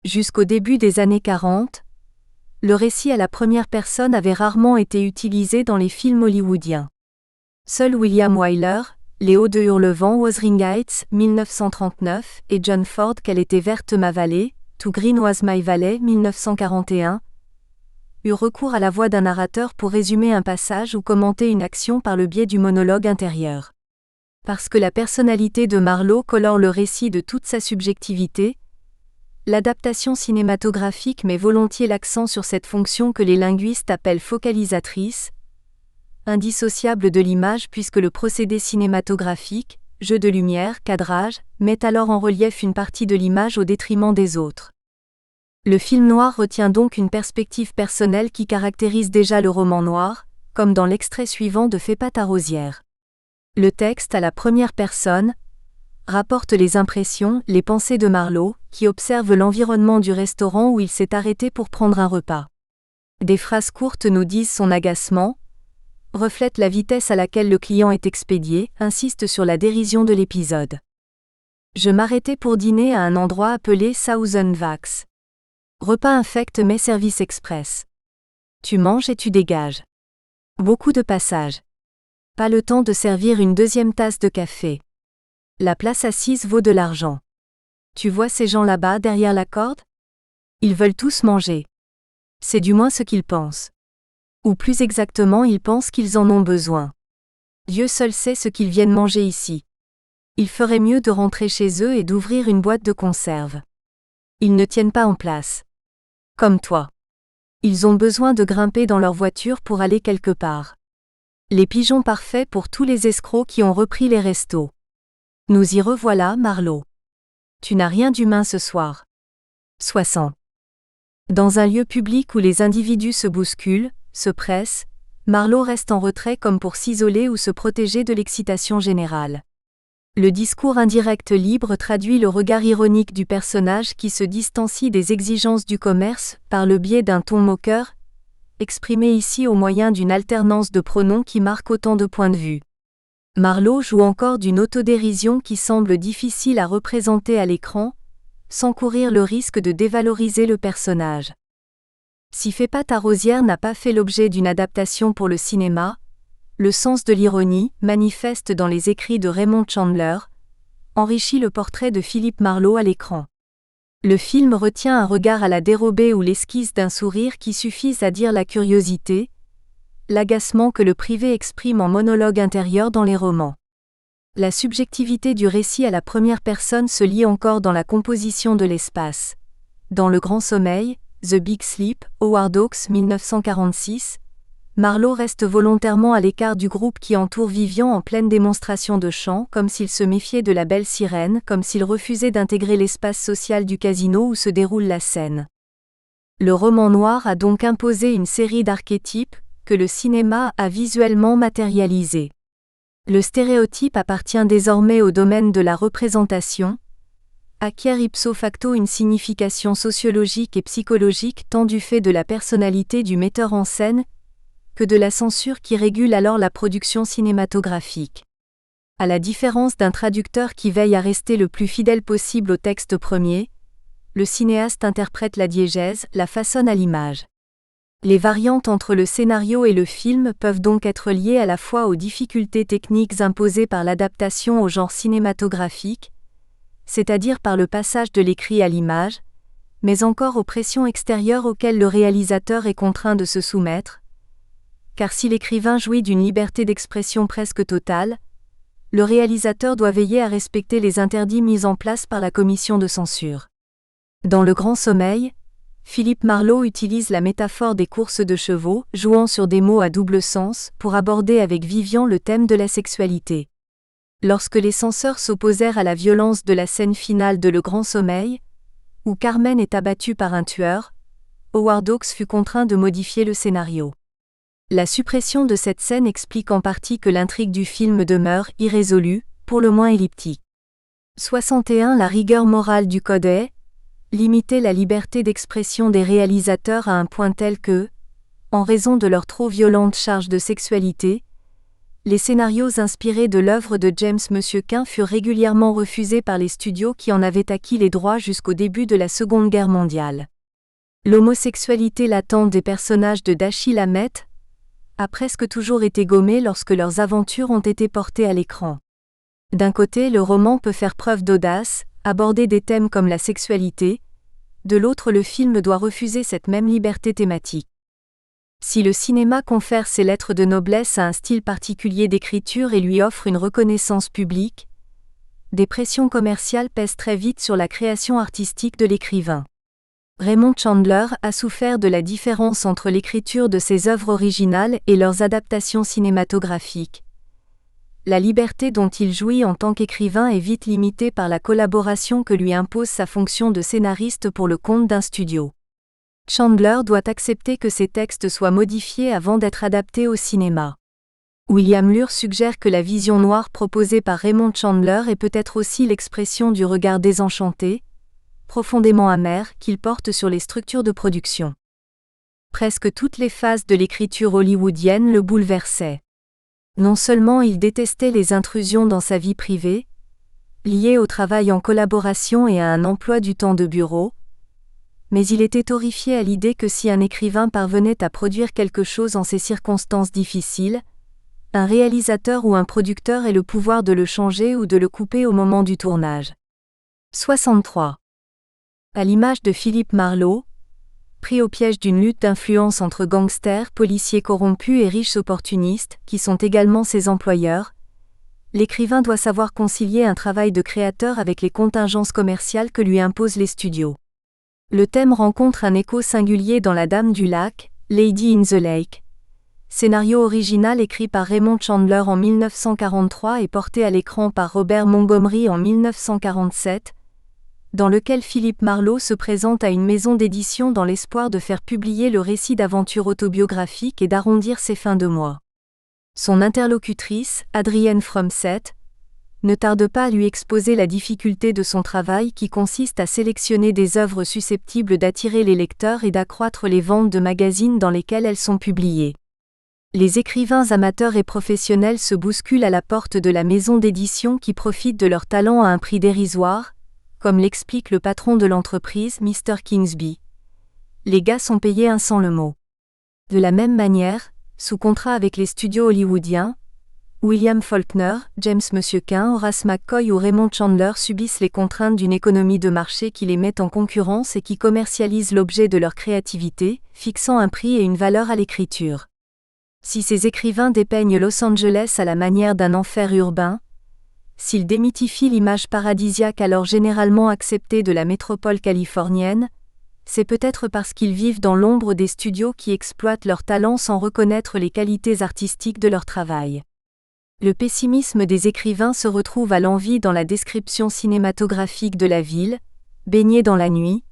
Jusqu'au début des années 40, le récit à la première personne avait rarement été utilisé dans les films hollywoodiens. Seul William Wyler, Les Hauts de Hurlevent, Wuthering Heights, 1939, et John Ford, Quelle était verte ma vallée, To Green Was My Valley, 1941, eurent recours à la voix d'un narrateur pour résumer un passage ou commenter une action par le biais du monologue intérieur. Parce que la personnalité de Marlowe colore le récit de toute sa subjectivité, l'adaptation cinématographique met volontiers l'accent sur cette fonction que les linguistes appellent focalisatrice, indissociable de l'image puisque le procédé cinématographique, jeu de lumière, cadrage, met alors en relief une partie de l'image au détriment des autres. Le film noir retient donc une perspective personnelle qui caractérise déjà le roman noir, comme dans l'extrait suivant de Fais pas ta rosière. Le texte à la première personne rapporte les impressions, les pensées de Marlowe, qui observe l'environnement du restaurant où il s'est arrêté pour prendre un repas. Des phrases courtes nous disent son agacement, reflètent la vitesse à laquelle le client est expédié, insistent sur la dérision de l'épisode. Je m'arrêtais pour dîner à un endroit appelé Thousand Wax. Repas infect mais service express. Tu manges et tu dégages. Beaucoup de passages. Pas le temps de servir une deuxième tasse de café. La place assise vaut de l'argent. Tu vois ces gens là-bas derrière la corde? Ils veulent tous manger. C'est du moins ce qu'ils pensent. Ou plus exactement, ils pensent qu'ils en ont besoin. Dieu seul sait ce qu'ils viennent manger ici. Il ferait mieux de rentrer chez eux et d'ouvrir une boîte de conserve. Ils ne tiennent pas en place. Comme toi. Ils ont besoin de grimper dans leur voiture pour aller quelque part. Les pigeons parfaits pour tous les escrocs qui ont repris les restos. Nous y revoilà, Marlowe. Tu n'as rien d'humain ce soir. 60. Dans un lieu public où les individus se bousculent, se pressent, Marlowe reste en retrait comme pour s'isoler ou se protéger de l'excitation générale. Le discours indirect libre traduit le regard ironique du personnage qui se distancie des exigences du commerce par le biais d'un ton moqueur, exprimé ici au moyen d'une alternance de pronoms qui marque autant de points de vue. Marlowe joue encore d'une autodérision qui semble difficile à représenter à l'écran, sans courir le risque de dévaloriser le personnage. Si Fais pas ta rosière n'a pas fait l'objet d'une adaptation pour le cinéma, le sens de l'ironie, manifeste dans les écrits de Raymond Chandler, enrichit le portrait de Philippe Marlowe à l'écran. Le film retient un regard à la dérobée ou l'esquisse d'un sourire qui suffisent à dire la curiosité, l'agacement que le privé exprime en monologue intérieur dans les romans. La subjectivité du récit à la première personne se lie encore dans la composition de l'espace. Dans Le Grand Sommeil, The Big Sleep, Howard Hawks 1946, Marlowe reste volontairement à l'écart du groupe qui entoure Vivian en pleine démonstration de chant, comme s'il se méfiait de la belle sirène, comme s'il refusait d'intégrer l'espace social du casino où se déroule la scène. Le roman noir a donc imposé une série d'archétypes, que le cinéma a visuellement matérialisés. Le stéréotype appartient désormais au domaine de la représentation, acquiert ipso facto une signification sociologique et psychologique tant du fait de la personnalité du metteur en scène que de la censure qui régule alors la production cinématographique. À la différence d'un traducteur qui veille à rester le plus fidèle possible au texte premier, le cinéaste interprète la diégèse, la façonne à l'image. Les variantes entre le scénario et le film peuvent donc être liées à la fois aux difficultés techniques imposées par l'adaptation au genre cinématographique, c'est-à-dire par le passage de l'écrit à l'image, mais encore aux pressions extérieures auxquelles le réalisateur est contraint de se soumettre, car si l'écrivain jouit d'une liberté d'expression presque totale, le réalisateur doit veiller à respecter les interdits mis en place par la commission de censure. Dans Le Grand Sommeil, Philippe Marlowe utilise la métaphore des courses de chevaux, jouant sur des mots à double sens, pour aborder avec Vivian le thème de la sexualité. Lorsque les censeurs s'opposèrent à la violence de la scène finale de Le Grand Sommeil, où Carmen est abattue par un tueur, Howard Hawks fut contraint de modifier le scénario. La suppression de cette scène explique en partie que l'intrigue du film demeure irrésolue, pour le moins elliptique. 61 La rigueur morale du code est limiter la liberté d'expression des réalisateurs à un point tel que, en raison de leur trop violente charge de sexualité, les scénarios inspirés de l'œuvre de James Quin furent régulièrement refusés par les studios qui en avaient acquis les droits jusqu'au début de la Seconde Guerre mondiale. L'homosexualité latente des personnages de Dashiell Hammett a presque toujours été gommée lorsque leurs aventures ont été portées à l'écran. D'un côté, le roman peut faire preuve d'audace, aborder des thèmes comme la sexualité, de l'autre le film doit refuser cette même liberté thématique. Si le cinéma confère ses lettres de noblesse à un style particulier d'écriture et lui offre une reconnaissance publique, des pressions commerciales pèsent très vite sur la création artistique de l'écrivain. Raymond Chandler a souffert de la différence entre l'écriture de ses œuvres originales et leurs adaptations cinématographiques. la liberté dont il jouit en tant qu'écrivain est vite limitée par la collaboration que lui impose sa fonction de scénariste pour le compte d'un studio. Chandler doit accepter que ses textes soient modifiés avant d'être adaptés au cinéma. William Lure suggère que la vision noire proposée par Raymond Chandler est peut-être aussi l'expression du regard désenchanté, profondément amer, qu'il porte sur les structures de production. Presque toutes les phases de l'écriture hollywoodienne le bouleversaient. Non seulement il détestait les intrusions dans sa vie privée, liées au travail en collaboration et à un emploi du temps de bureau, mais il était horrifié à l'idée que si un écrivain parvenait à produire quelque chose en ces circonstances difficiles, un réalisateur ou un producteur ait le pouvoir de le changer ou de le couper au moment du tournage. 63. À l'image de Philip Marlowe, pris au piège d'une lutte d'influence entre gangsters, policiers corrompus et riches opportunistes, qui sont également ses employeurs, l'écrivain doit savoir concilier un travail de créateur avec les contingences commerciales que lui imposent les studios. Le thème rencontre un écho singulier dans La Dame du Lac, Lady in the Lake, scénario original écrit par Raymond Chandler en 1943 et porté à l'écran par Robert Montgomery en 1947, dans lequel Philip Marlowe se présente à une maison d'édition dans l'espoir de faire publier le récit d'aventures autobiographiques et d'arrondir ses fins de mois. Son interlocutrice, Adrienne Fromset, ne tarde pas à lui exposer la difficulté de son travail qui consiste à sélectionner des œuvres susceptibles d'attirer les lecteurs et d'accroître les ventes de magazines dans lesquels elles sont publiées. Les écrivains amateurs et professionnels se bousculent à la porte de la maison d'édition qui profite de leur talent à un prix dérisoire, comme l'explique le patron de l'entreprise, Mr. Kingsby. Les gars sont payés un sans le mot. De la même manière, sous contrat avec les studios hollywoodiens, William Faulkner, James Questin, Horace McCoy ou Raymond Chandler subissent les contraintes d'une économie de marché qui les met en concurrence et qui commercialise l'objet de leur créativité, fixant un prix et une valeur à l'écriture. Si ces écrivains dépeignent Los Angeles à la manière d'un enfer urbain, s'ils démythifient l'image paradisiaque alors généralement acceptée de la métropole californienne, c'est peut-être parce qu'ils vivent dans l'ombre des studios qui exploitent leurs talents sans reconnaître les qualités artistiques de leur travail. Le pessimisme des écrivains se retrouve à l'envi dans la description cinématographique de la ville, baignée dans la nuit,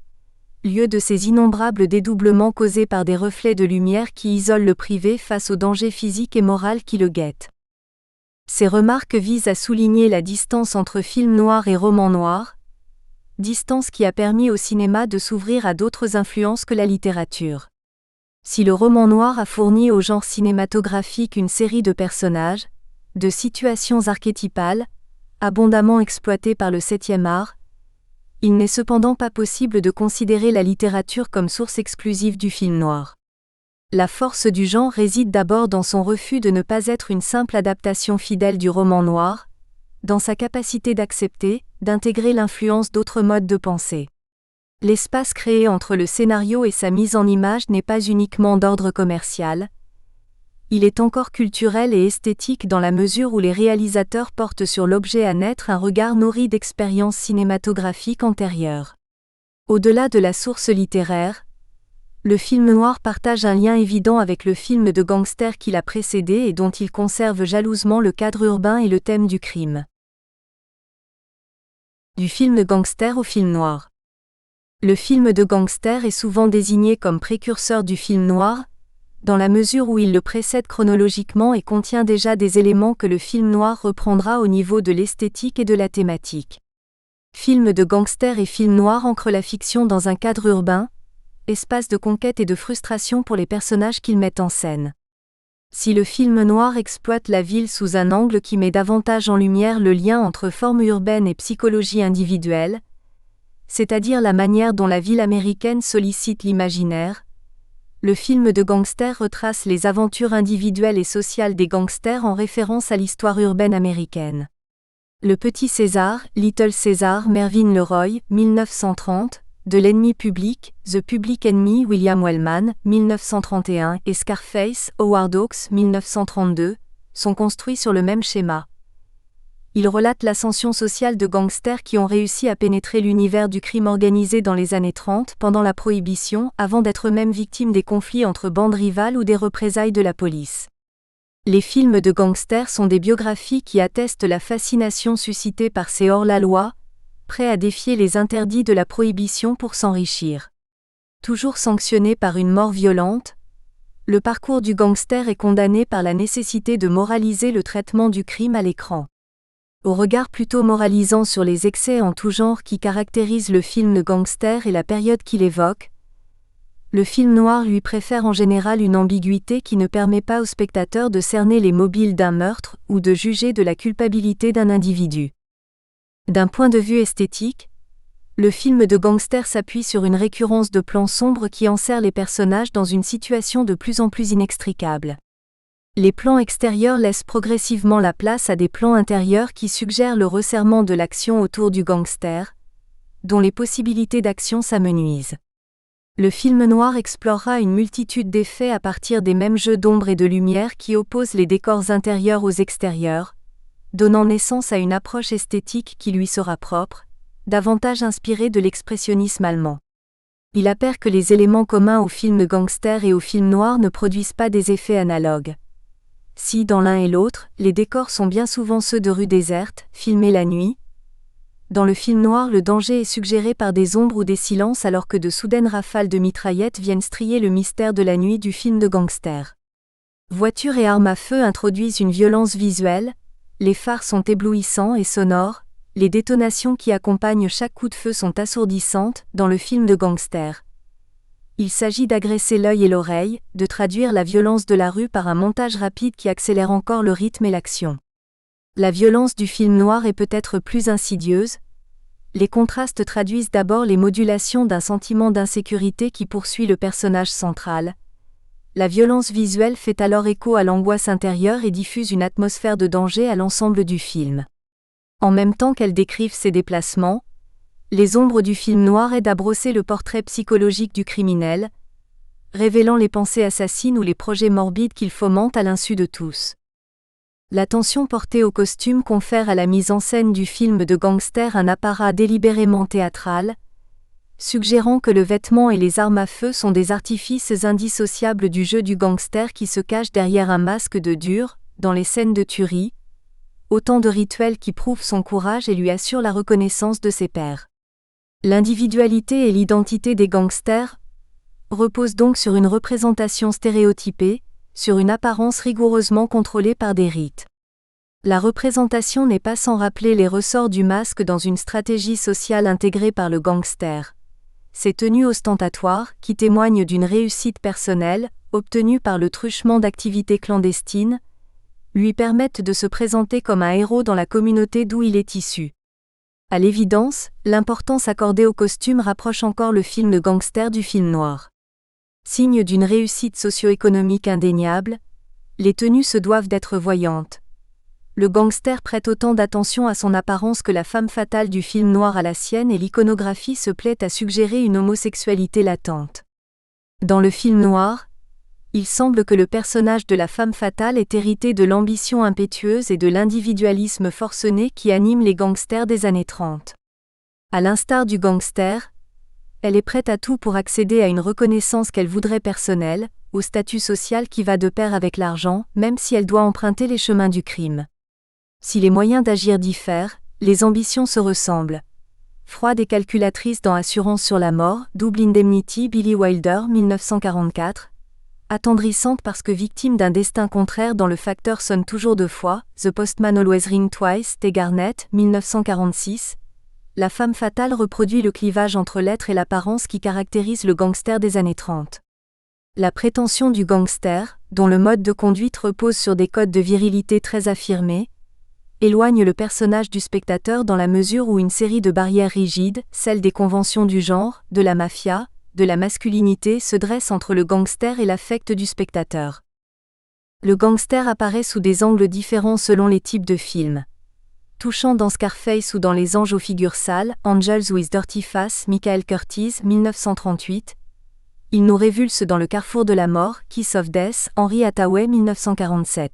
lieu de ces innombrables dédoublements causés par des reflets de lumière qui isolent le privé face aux dangers physiques et moraux qui le guettent. Ces remarques visent à souligner la distance entre film noir et roman noir, distance qui a permis au cinéma de s'ouvrir à d'autres influences que la littérature. Si le roman noir a fourni au genre cinématographique une série de personnages, de situations archétypales, abondamment exploitées par le 7e art, il n'est cependant pas possible de considérer la littérature comme source exclusive du film noir. La force du genre réside d'abord dans son refus de ne pas être une simple adaptation fidèle du roman noir, dans sa capacité d'accepter, d'intégrer l'influence d'autres modes de pensée. L'espace créé entre le scénario et sa mise en image n'est pas uniquement d'ordre commercial, il est encore culturel et esthétique dans la mesure où les réalisateurs portent sur l'objet à naître un regard nourri d'expériences cinématographiques antérieures. Au-delà de la source littéraire, le film noir partage un lien évident avec le film de gangster qui l'a précédé et dont il conserve jalousement le cadre urbain et le thème du crime. Du film de gangster au film noir. Le film de gangster est souvent désigné comme précurseur du film noir, dans la mesure où il le précède chronologiquement et contient déjà des éléments que le film noir reprendra au niveau de l'esthétique et de la thématique. Film de gangster et film noir ancrent la fiction dans un cadre urbain, espace de conquête et de frustration pour les personnages qu'il met en scène. Si le film noir exploite la ville sous un angle qui met davantage en lumière le lien entre forme urbaine et psychologie individuelle, c'est-à-dire la manière dont la ville américaine sollicite l'imaginaire, le film de gangster retrace les aventures individuelles et sociales des gangsters en référence à l'histoire urbaine américaine. Le Petit César, Little Caesar, Mervyn LeRoy, 1930, De l'ennemi public, The Public Enemy, William Wellman, 1931, et Scarface, Howard Hawks, 1932, sont construits sur le même schéma. Ils relatent l'ascension sociale de gangsters qui ont réussi à pénétrer l'univers du crime organisé dans les années 30 pendant la Prohibition, avant d'être eux-mêmes victimes des conflits entre bandes rivales ou des représailles de la police. Les films de gangsters sont des biographies qui attestent la fascination suscitée par ces hors-la-loi, prêts à défier les interdits de la prohibition pour s'enrichir. Toujours sanctionné par une mort violente, le parcours du gangster est condamné par la nécessité de moraliser le traitement du crime à l'écran. Au regard plutôt moralisant sur les excès en tout genre qui caractérisent le film de gangster et la période qu'il évoque, le film noir lui préfère en général une ambiguïté qui ne permet pas au spectateur de cerner les mobiles d'un meurtre ou de juger de la culpabilité d'un individu. D'un point de vue esthétique, le film de gangster s'appuie sur une récurrence de plans sombres qui enserrent les personnages dans une situation de plus en plus inextricable. Les plans extérieurs laissent progressivement la place à des plans intérieurs qui suggèrent le resserrement de l'action autour du gangster, dont les possibilités d'action s'amenuisent. Le film noir explorera une multitude d'effets à partir des mêmes jeux d'ombre et de lumière qui opposent les décors intérieurs aux extérieurs, donnant naissance à une approche esthétique qui lui sera propre, davantage inspirée de l'expressionnisme allemand. Il appert que les éléments communs au film gangster et au film noir ne produisent pas des effets analogues. Si, dans l'un et l'autre, les décors sont bien souvent ceux de rues désertes, filmées la nuit, dans le film noir le danger est suggéré par des ombres ou des silences alors que de soudaines rafales de mitraillettes viennent strier le mystère de la nuit du film de gangster. Voitures et armes à feu introduisent une violence visuelle, les phares sont éblouissants et sonores, les détonations qui accompagnent chaque coup de feu sont assourdissantes dans le film de gangster. Il s'agit d'agresser l'œil et l'oreille, de traduire la violence de la rue par un montage rapide qui accélère encore le rythme et l'action. La violence du film noir est peut-être plus insidieuse. Les contrastes traduisent d'abord les modulations d'un sentiment d'insécurité qui poursuit le personnage central. La violence visuelle fait alors écho à l'angoisse intérieure et diffuse une atmosphère de danger à l'ensemble du film. En même temps qu'elles décrivent ses déplacements, les ombres du film noir aident à brosser le portrait psychologique du criminel, révélant les pensées assassines ou les projets morbides qu'il fomente à l'insu de tous. L'attention portée au costume confère à la mise en scène du film de gangster un apparat délibérément théâtral, suggérant que le vêtement et les armes à feu sont des artifices indissociables du jeu du gangster qui se cache derrière un masque de dur, dans les scènes de tuerie, autant de rituels qui prouvent son courage et lui assurent la reconnaissance de ses pairs. L'individualité et l'identité des gangsters reposent donc sur une représentation stéréotypée, sur une apparence rigoureusement contrôlée par des rites. La représentation n'est pas sans rappeler les ressorts du masque dans une stratégie sociale intégrée par le gangster. Ces tenues ostentatoires, qui témoignent d'une réussite personnelle, obtenue par le truchement d'activités clandestines, lui permettent de se présenter comme un héros dans la communauté d'où il est issu. À l'évidence, l'importance accordée au costume rapproche encore le film de gangster du film noir. Signe d'une réussite socio-économique indéniable, les tenues se doivent d'être voyantes. Le gangster prête autant d'attention à son apparence que la femme fatale du film noir à la sienne et l'iconographie se plaît à suggérer une homosexualité latente. Dans le film noir, il semble que le personnage de la femme fatale est hérité de l'ambition impétueuse et de l'individualisme forcené qui anime les gangsters des années 30. À l'instar du gangster, elle est prête à tout pour accéder à une reconnaissance qu'elle voudrait personnelle, au statut social qui va de pair avec l'argent, même si elle doit emprunter les chemins du crime. Si les moyens d'agir diffèrent, les ambitions se ressemblent. Froide et calculatrice dans Assurance sur la mort, Double Indemnity, Billy Wilder, 1944. Attendrissante parce que victime d'un destin contraire dans Le facteur sonne toujours deux fois, The Postman Always Rings Twice, T. Garnett, 1946. La femme fatale reproduit le clivage entre l'être et l'apparence qui caractérise le gangster des années 30. La prétention du gangster, dont le mode de conduite repose sur des codes de virilité très affirmés, éloigne le personnage du spectateur dans la mesure où une série de barrières rigides, celles des conventions du genre, de la mafia, de la masculinité se dresse entre le gangster et l'affect du spectateur. Le gangster apparaît sous des angles différents selon les types de films. Touchant dans Scarface ou dans Les Anges aux figures sales, Angels with Dirty Face, Michael Curtiz, 1938. Il nous révulse dans Le carrefour de la mort, Kiss of Death, Henry Hathaway, 1947.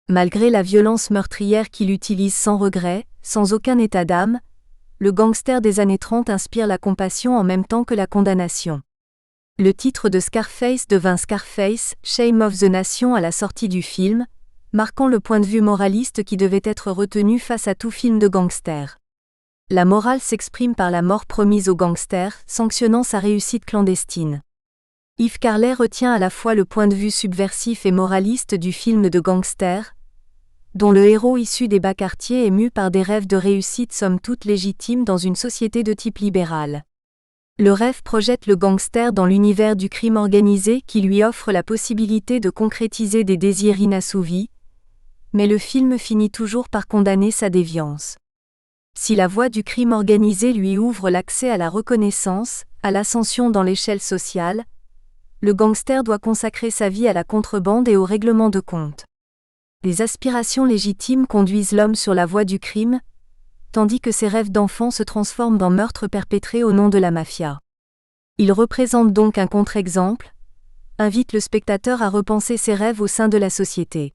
Malgré la violence meurtrière qu'il utilise sans regret, sans aucun état d'âme, le gangster des années 30 inspire la compassion en même temps que la condamnation. Le titre de Scarface devint Scarface, Shame of the Nation à la sortie du film, marquant le point de vue moraliste qui devait être retenu face à tout film de gangster. La morale s'exprime par la mort promise au gangster, sanctionnant sa réussite clandestine. Yves Carlet retient à la fois le point de vue subversif et moraliste du film de gangster, dont le héros issu des bas quartiers est mu par des rêves de réussite somme toute légitimes dans une société de type libéral. Le rêve projette le gangster dans l'univers du crime organisé qui lui offre la possibilité de concrétiser des désirs inassouvis, mais le film finit toujours par condamner sa déviance. Si la voie du crime organisé lui ouvre l'accès à la reconnaissance, à l'ascension dans l'échelle sociale, le gangster doit consacrer sa vie à la contrebande et au règlement de compte. Les aspirations légitimes conduisent l'homme sur la voie du crime, tandis que ses rêves d'enfant se transforment en meurtres perpétrés au nom de la mafia. Il représente donc un contre-exemple, invite le spectateur à repenser ses rêves au sein de la société.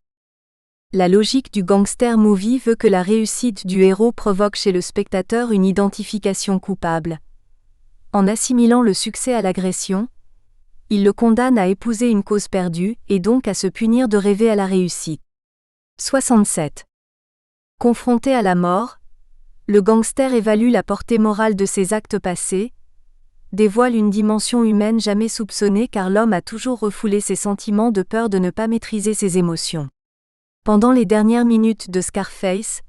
La logique du gangster movie veut que la réussite du héros provoque chez le spectateur une identification coupable. En assimilant le succès à l'agression, il le condamne à épouser une cause perdue et donc à se punir de rêver à la réussite. 67. Confronté à la mort, le gangster évalue la portée morale de ses actes passés, dévoile une dimension humaine jamais soupçonnée car l'homme a toujours refoulé ses sentiments de peur de ne pas maîtriser ses émotions. Pendant les dernières minutes de Scarface,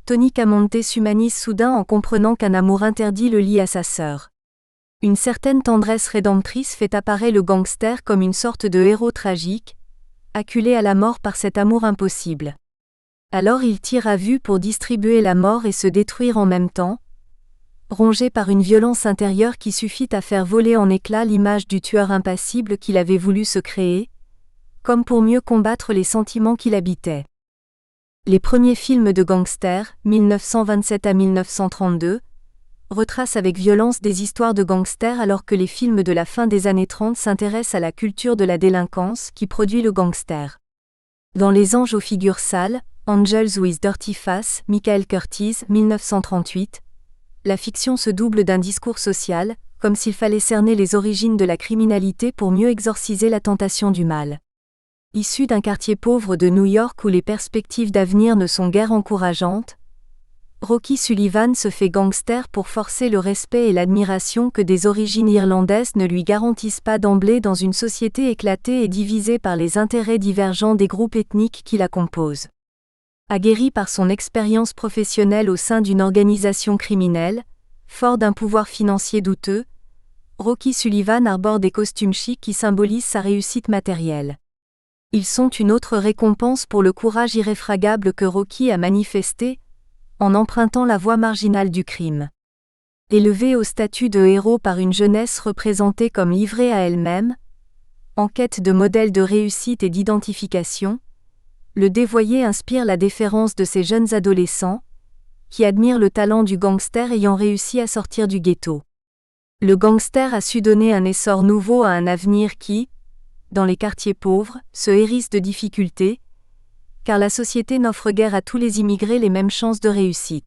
Tony Camonte s'humanise soudain en comprenant qu'un amour interdit le lie à sa sœur. Une certaine tendresse rédemptrice fait apparaître le gangster comme une sorte de héros tragique, acculé à la mort par cet amour impossible. Alors il tire à vue pour distribuer la mort et se détruire en même temps, rongé par une violence intérieure qui suffit à faire voler en éclats l'image du tueur impassible qu'il avait voulu se créer, comme pour mieux combattre les sentiments qui l'habitaient. Les premiers films de gangsters, 1927 à 1932, retracent avec violence des histoires de gangsters alors que les films de la fin des années 30 s'intéressent à la culture de la délinquance qui produit le gangster. Dans Les Anges aux figures sales, Angels with Dirty Face, Michael Curtiz, 1938, la fiction se double d'un discours social, comme s'il fallait cerner les origines de la criminalité pour mieux exorciser la tentation du mal. Issu d'un quartier pauvre de New York où les perspectives d'avenir ne sont guère encourageantes, Rocky Sullivan se fait gangster pour forcer le respect et l'admiration que des origines irlandaises ne lui garantissent pas d'emblée dans une société éclatée et divisée par les intérêts divergents des groupes ethniques qui la composent. Aguerri par son expérience professionnelle au sein d'une organisation criminelle, fort d'un pouvoir financier douteux, Rocky Sullivan arbore des costumes chics qui symbolisent sa réussite matérielle. Ils sont une autre récompense pour le courage irréfragable que Rocky a manifesté, en empruntant la voie marginale du crime. Élevé au statut de héros par une jeunesse représentée comme livrée à elle-même, en quête de modèles de réussite et d'identification, le dévoyé inspire la déférence de ces jeunes adolescents, qui admirent le talent du gangster ayant réussi à sortir du ghetto. Le gangster a su donner un essor nouveau à un avenir qui, dans les quartiers pauvres, se hérisse de difficultés, car la société n'offre guère à tous les immigrés les mêmes chances de réussite.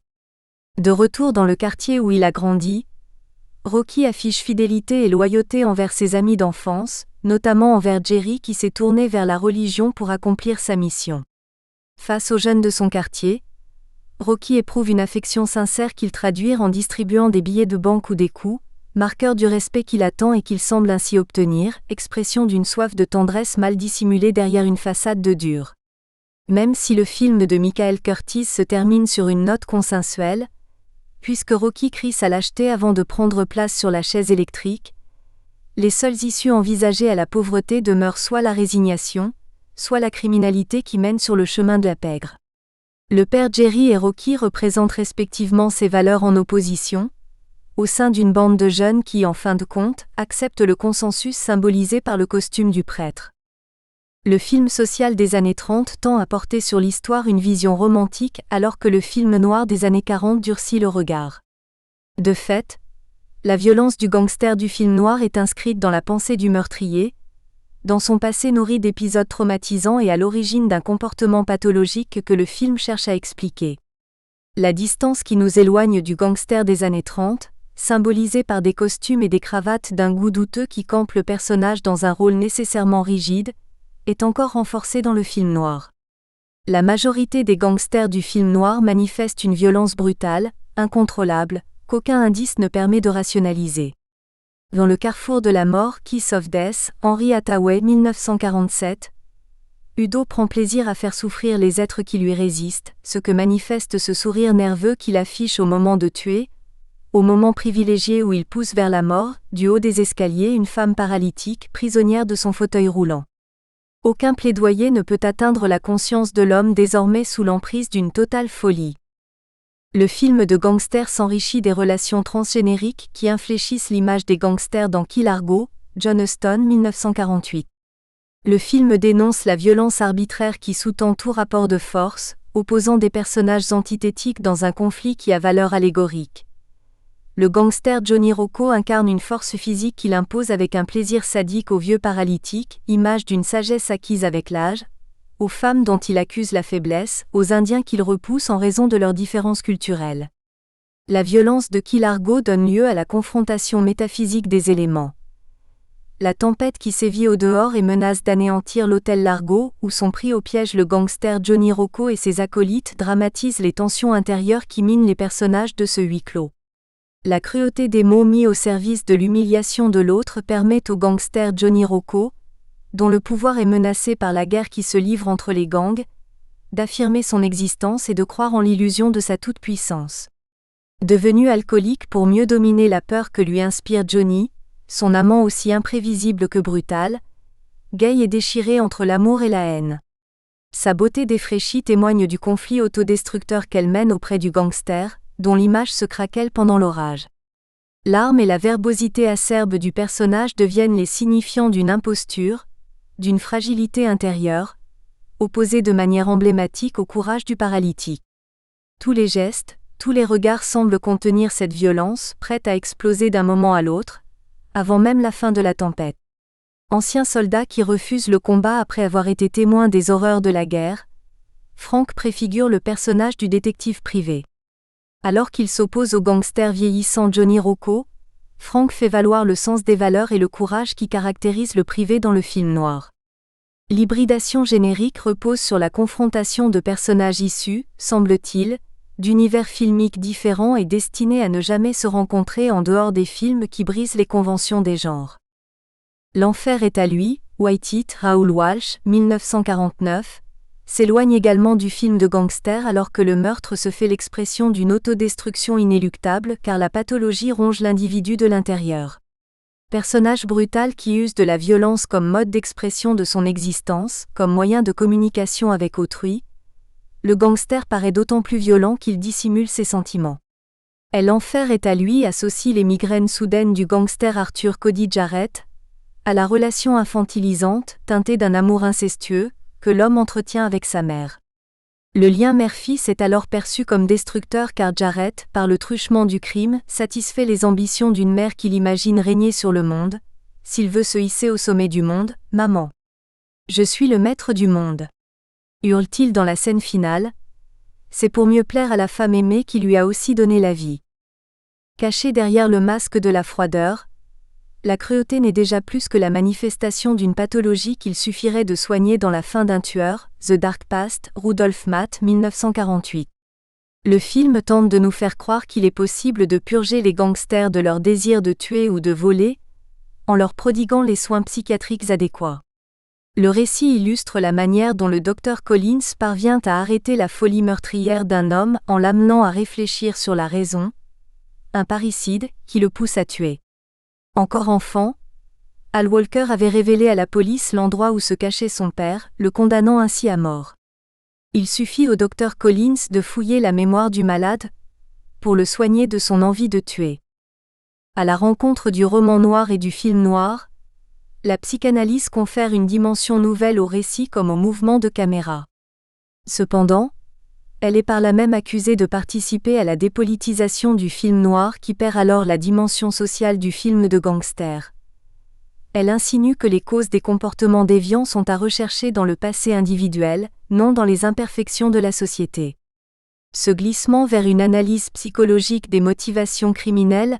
De retour dans le quartier où il a grandi, Rocky affiche fidélité et loyauté envers ses amis d'enfance, notamment envers Jerry qui s'est tourné vers la religion pour accomplir sa mission. Face aux jeunes de son quartier, Rocky éprouve une affection sincère qu'il traduit en distribuant des billets de banque ou des coups, marqueur du respect qu'il attend et qu'il semble ainsi obtenir, expression d'une soif de tendresse mal dissimulée derrière une façade de dur. Même si le film de Michael Curtiz se termine sur une note consensuelle, puisque Rocky crie sa lâcheté avant de prendre place sur la chaise électrique, les seules issues envisagées à la pauvreté demeurent soit la résignation, soit la criminalité qui mène sur le chemin de la pègre. Le père Jerry et Rocky représentent respectivement ces valeurs en opposition, au sein d'une bande de jeunes qui, en fin de compte, acceptent le consensus symbolisé par le costume du prêtre. Le film social des années 30 tend à porter sur l'histoire une vision romantique alors que le film noir des années 40 durcit le regard. De fait, la violence du gangster du film noir est inscrite dans la pensée du meurtrier, dans son passé nourri d'épisodes traumatisants et à l'origine d'un comportement pathologique que le film cherche à expliquer. La distance qui nous éloigne du gangster des années 30, symbolisée par des costumes et des cravates d'un goût douteux qui campent le personnage dans un rôle nécessairement rigide, est encore renforcée dans le film noir. La majorité des gangsters du film noir manifestent une violence brutale, incontrôlable, qu'aucun indice ne permet de rationaliser. Dans Le carrefour de la mort, Kiss of Death, Henry Hathaway 1947, Udo prend plaisir à faire souffrir les êtres qui lui résistent, ce que manifeste ce sourire nerveux qu'il affiche au moment de tuer, au moment privilégié où il pousse vers la mort, du haut des escaliers une femme paralytique, prisonnière de son fauteuil roulant. Aucun plaidoyer ne peut atteindre la conscience de l'homme désormais sous l'emprise d'une totale folie. Le film de gangster s'enrichit des relations transgénériques qui infléchissent l'image des gangsters dans Kill Argo, John Huston 1948. Le film dénonce la violence arbitraire qui sous-tend tout rapport de force, opposant des personnages antithétiques dans un conflit qui a valeur allégorique. Le gangster Johnny Rocco incarne une force physique qu'il impose avec un plaisir sadique aux vieux paralytiques, image d'une sagesse acquise avec l'âge, aux femmes dont il accuse la faiblesse, aux Indiens qu'il repousse en raison de leurs différences culturelles. La violence de Kill Argo donne lieu à la confrontation métaphysique des éléments. La tempête qui sévit au dehors et menace d'anéantir l'hôtel Largo, où sont pris au piège le gangster Johnny Rocco et ses acolytes, dramatise les tensions intérieures qui minent les personnages de ce huis clos. La cruauté des mots mis au service de l'humiliation de l'autre permet au gangster Johnny Rocco, dont le pouvoir est menacé par la guerre qui se livre entre les gangs, d'affirmer son existence et de croire en l'illusion de sa toute-puissance. Devenu alcoolique pour mieux dominer la peur que lui inspire Johnny, son amant aussi imprévisible que brutal, Gay est déchiré entre l'amour et la haine. Sa beauté défraîchie témoigne du conflit autodestructeur qu'elle mène auprès du gangster, dont l'image se craquelle pendant l'orage. L'arme et la verbosité acerbe du personnage deviennent les signifiants d'une imposture, d'une fragilité intérieure, opposée de manière emblématique au courage du paralytique. Tous les gestes, tous les regards semblent contenir cette violence, prête à exploser d'un moment à l'autre, avant même la fin de la tempête. Ancien soldat qui refuse le combat après avoir été témoin des horreurs de la guerre, Frank préfigure le personnage du détective privé. Alors qu'il s'oppose au gangster vieillissant Johnny Rocco, Frank fait valoir le sens des valeurs et le courage qui caractérisent le privé dans le film noir. L'hybridation générique repose sur la confrontation de personnages issus, semble-t-il, d'univers filmiques différents et destinés à ne jamais se rencontrer en dehors des films qui brisent les conventions des genres. L'enfer est à lui, White-It, Raoul Walsh, 1949, s'éloigne également du film de gangster alors que le meurtre se fait l'expression d'une autodestruction inéluctable car la pathologie ronge l'individu de l'intérieur. Personnage brutal qui use de la violence comme mode d'expression de son existence, comme moyen de communication avec autrui, le gangster paraît d'autant plus violent qu'il dissimule ses sentiments. L'enfer est à lui associe les migraines soudaines du gangster Arthur Cody Jarrett à la relation infantilisante, teintée d'un amour incestueux, que l'homme entretient avec sa mère. Le lien mère-fils est alors perçu comme destructeur car Jarrett, par le truchement du crime, satisfait les ambitions d'une mère qu'il imagine régner sur le monde. S'il veut se hisser au sommet du monde, maman. Je suis le maître du monde. Hurle-t-il dans la scène finale. C'est pour mieux plaire à la femme aimée qui lui a aussi donné la vie. Caché derrière le masque de la froideur, la cruauté n'est déjà plus que la manifestation d'une pathologie qu'il suffirait de soigner dans La fin d'un tueur, The Dark Past, Rudolf Matt, 1948. Le film tente de nous faire croire qu'il est possible de purger les gangsters de leur désir de tuer ou de voler, en leur prodiguant les soins psychiatriques adéquats. Le récit illustre la manière dont le Dr Collins parvient à arrêter la folie meurtrière d'un homme en l'amenant à réfléchir sur la raison, un parricide qui le pousse à tuer. Encore enfant, Al Walker avait révélé à la police l'endroit où se cachait son père, le condamnant ainsi à mort. Il suffit au Dr Collins de fouiller la mémoire du malade pour le soigner de son envie de tuer. À la rencontre du roman noir et du film noir, la psychanalyse confère une dimension nouvelle au récit comme au mouvement de caméra. Cependant, elle est par là même accusée de participer à la dépolitisation du film noir qui perd alors la dimension sociale du film de gangster. Elle insinue que les causes des comportements déviants sont à rechercher dans le passé individuel, non dans les imperfections de la société. Ce glissement vers une analyse psychologique des motivations criminelles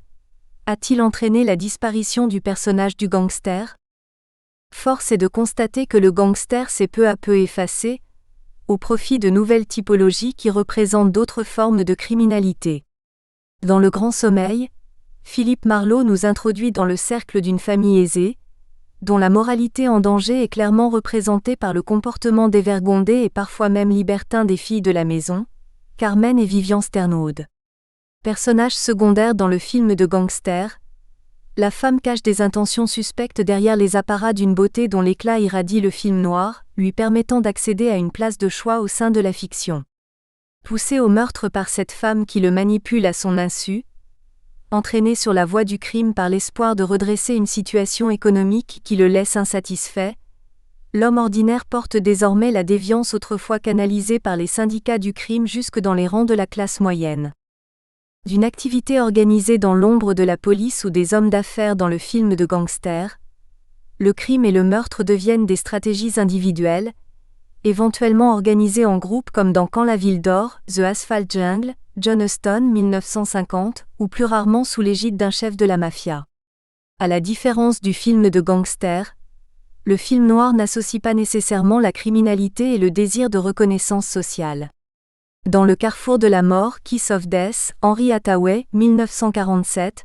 a-t-il entraîné la disparition du personnage du gangster ? Force est de constater que le gangster s'est peu à peu effacé, au profit de nouvelles typologies qui représentent d'autres formes de criminalité. Dans Le Grand Sommeil, Philippe Marlowe nous introduit dans le cercle d'une famille aisée, dont la moralité en danger est clairement représentée par le comportement dévergondé et parfois même libertin des filles de la maison, Carmen et Vivian Sternwood. Personnage secondaire dans le film de gangster, la femme cache des intentions suspectes derrière les apparats d'une beauté dont l'éclat irradie le film noir, lui permettant d'accéder à une place de choix au sein de la fiction. Poussé au meurtre par cette femme qui le manipule à son insu, entraîné sur la voie du crime par l'espoir de redresser une situation économique qui le laisse insatisfait, l'homme ordinaire porte désormais la déviance autrefois canalisée par les syndicats du crime jusque dans les rangs de la classe moyenne. D'une activité organisée dans l'ombre de la police ou des hommes d'affaires dans le film de gangster, le crime et le meurtre deviennent des stratégies individuelles, éventuellement organisées en groupe comme dans Quand la ville dort, The Asphalt Jungle, John Huston 1950, ou plus rarement sous l'égide d'un chef de la mafia. À la différence du film de gangster, le film noir n'associe pas nécessairement la criminalité et le désir de reconnaissance sociale. Dans Le Carrefour de la mort, Kiss of Death, Henry Hathaway, 1947,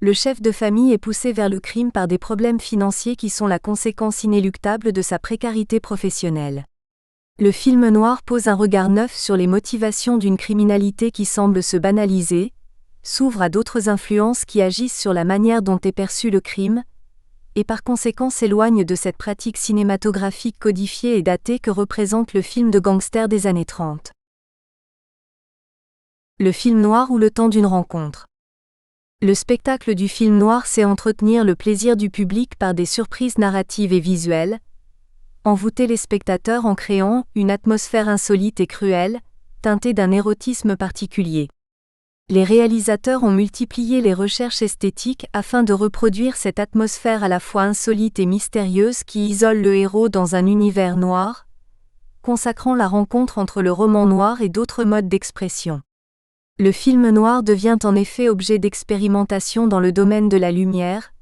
le chef de famille est poussé vers le crime par des problèmes financiers qui sont la conséquence inéluctable de sa précarité professionnelle. Le film noir pose un regard neuf sur les motivations d'une criminalité qui semble se banaliser, s'ouvre à d'autres influences qui agissent sur la manière dont est perçu le crime, et par conséquent s'éloigne de cette pratique cinématographique codifiée et datée que représente le film de gangster des années 30. Le film noir ou le temps d'une rencontre. Le spectacle du film noir sait entretenir le plaisir du public par des surprises narratives et visuelles, envoûter les spectateurs en créant une atmosphère insolite et cruelle, teintée d'un érotisme particulier. Les réalisateurs ont multiplié les recherches esthétiques afin de reproduire cette atmosphère à la fois insolite et mystérieuse qui isole le héros dans un univers noir, consacrant la rencontre entre le roman noir et d'autres modes d'expression. Le film noir devient en effet objet d'expérimentation dans le domaine de la lumière,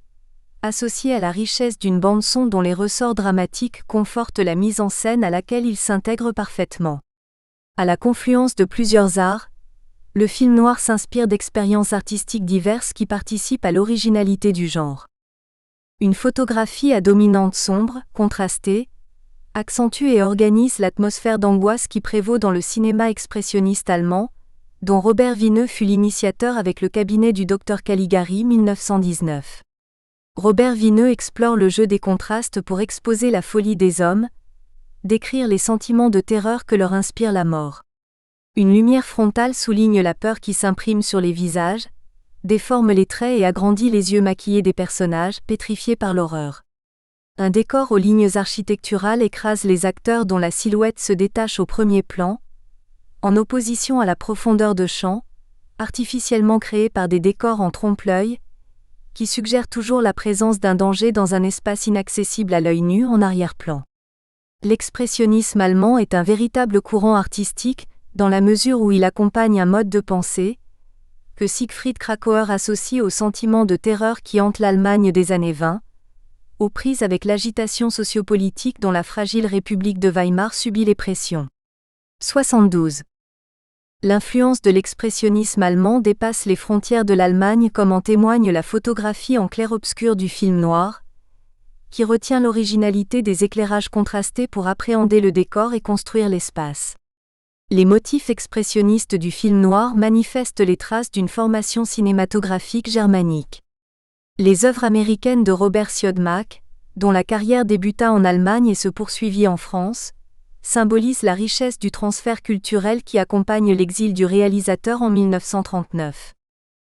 associé à la richesse d'une bande-son dont les ressorts dramatiques confortent la mise en scène à laquelle il s'intègre parfaitement. À la confluence de plusieurs arts, le film noir s'inspire d'expériences artistiques diverses qui participent à l'originalité du genre. Une photographie à dominante sombre, contrastée, accentue et organise l'atmosphère d'angoisse qui prévaut dans le cinéma expressionniste allemand, dont Robert Vineux fut l'initiateur avec le cabinet du Dr Caligari 1919. Robert Vineux explore le jeu des contrastes pour exposer la folie des hommes, décrire les sentiments de terreur que leur inspire la mort. Une lumière frontale souligne la peur qui s'imprime sur les visages, déforme les traits et agrandit les yeux maquillés des personnages, pétrifiés par l'horreur. Un décor aux lignes architecturales écrase les acteurs dont la silhouette se détache au premier plan, en opposition à la profondeur de champ, artificiellement créée par des décors en trompe-l'œil, qui suggèrent toujours la présence d'un danger dans un espace inaccessible à l'œil nu en arrière-plan. L'expressionnisme allemand est un véritable courant artistique, dans la mesure où il accompagne un mode de pensée, que Siegfried Kracauer associe au sentiment de terreur qui hante l'Allemagne des années 20, aux prises avec l'agitation sociopolitique dont la fragile République de Weimar subit les pressions. 72. L'influence de l'expressionnisme allemand dépasse les frontières de l'Allemagne comme en témoigne la photographie en clair-obscur du film noir, qui retient l'originalité des éclairages contrastés pour appréhender le décor et construire l'espace. Les motifs expressionnistes du film noir manifestent les traces d'une formation cinématographique germanique. Les œuvres américaines de Robert Siodmak, dont la carrière débuta en Allemagne et se poursuivit en France, symbolisent la richesse du transfert culturel qui accompagne l'exil du réalisateur en 1939.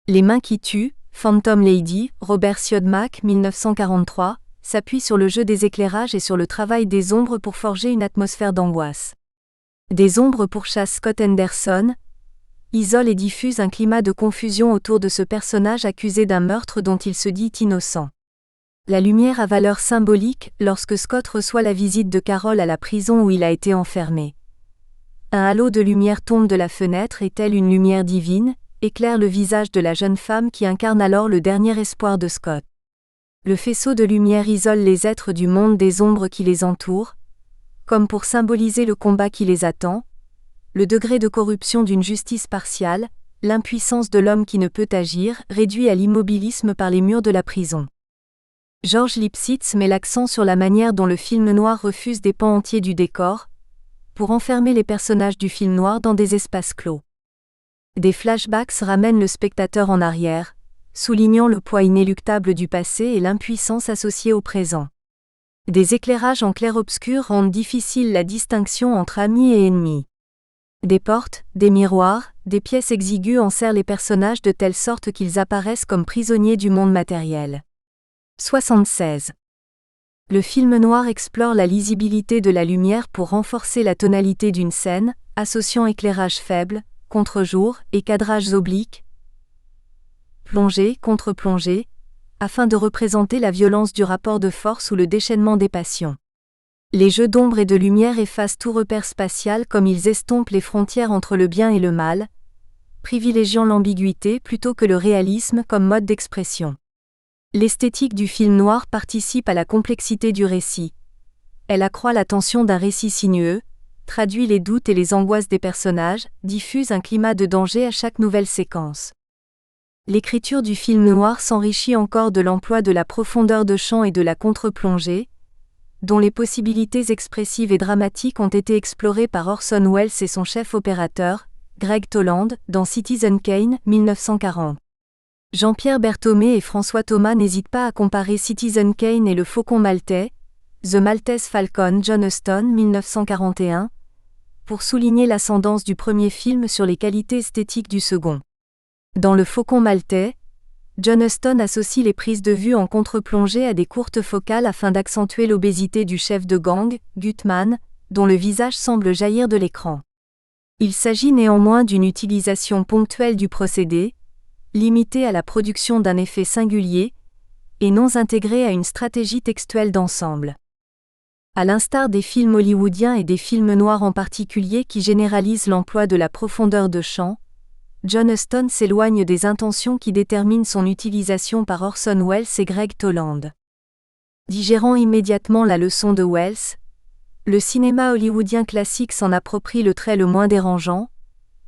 Les mains qui tuent, Phantom Lady, Robert Siodmak 1943, s'appuie sur le jeu des éclairages et sur le travail des ombres pour forger une atmosphère d'angoisse. Des ombres pourchassent Scott Henderson, isole et diffuse un climat de confusion autour de ce personnage accusé d'un meurtre dont il se dit innocent. La lumière a valeur symbolique lorsque Scott reçoit la visite de Carol à la prison où il a été enfermé. Un halo de lumière tombe de la fenêtre et telle une lumière divine, éclaire le visage de la jeune femme qui incarne alors le dernier espoir de Scott. Le faisceau de lumière isole les êtres du monde des ombres qui les entourent, comme pour symboliser le combat qui les attend, le degré de corruption d'une justice partiale, l'impuissance de l'homme qui ne peut agir, réduit à l'immobilisme par les murs de la prison. Georges Lipsitz met l'accent sur la manière dont le film noir refuse des pans entiers du décor, pour enfermer les personnages du film noir dans des espaces clos. Des flashbacks ramènent le spectateur en arrière, soulignant le poids inéluctable du passé et l'impuissance associée au présent. Des éclairages en clair-obscur rendent difficile la distinction entre amis et ennemis. Des portes, des miroirs, des pièces exiguës enserrent les personnages de telle sorte qu'ils apparaissent comme prisonniers du monde matériel. 76. Le film noir explore la lisibilité de la lumière pour renforcer la tonalité d'une scène, associant éclairage faible, contre-jour et cadrages obliques, plongée, contre-plongée, afin de représenter la violence du rapport de force ou le déchaînement des passions. Les jeux d'ombre et de lumière effacent tout repère spatial comme ils estompent les frontières entre le bien et le mal, privilégiant l'ambiguïté plutôt que le réalisme comme mode d'expression. L'esthétique du film noir participe à la complexité du récit. Elle accroît la tension d'un récit sinueux, traduit les doutes et les angoisses des personnages, diffuse un climat de danger à chaque nouvelle séquence. L'écriture du film noir s'enrichit encore de l'emploi de la profondeur de champ et de la contre-plongée, dont les possibilités expressives et dramatiques ont été explorées par Orson Welles et son chef opérateur, Greg Toland, dans Citizen Kane, 1940. Jean-Pierre Berthomé et François Thomas n'hésitent pas à comparer Citizen Kane et Le Faucon maltais, The Maltese Falcon, John Huston, 1941, pour souligner l'ascendance du premier film sur les qualités esthétiques du second. Dans Le Faucon maltais, John Huston associe les prises de vue en contre-plongée à des courtes focales afin d'accentuer l'obésité du chef de gang, Gutman, dont le visage semble jaillir de l'écran. Il s'agit néanmoins d'une utilisation ponctuelle du procédé, limitée à la production d'un effet singulier, et non intégrée à une stratégie textuelle d'ensemble. À l'instar des films hollywoodiens et des films noirs en particulier qui généralisent l'emploi de la profondeur de champ, John Huston s'éloigne des intentions qui déterminent son utilisation par Orson Welles et Greg Toland. Digérant immédiatement la leçon de Welles, le cinéma hollywoodien classique s'en approprie le trait le moins dérangeant,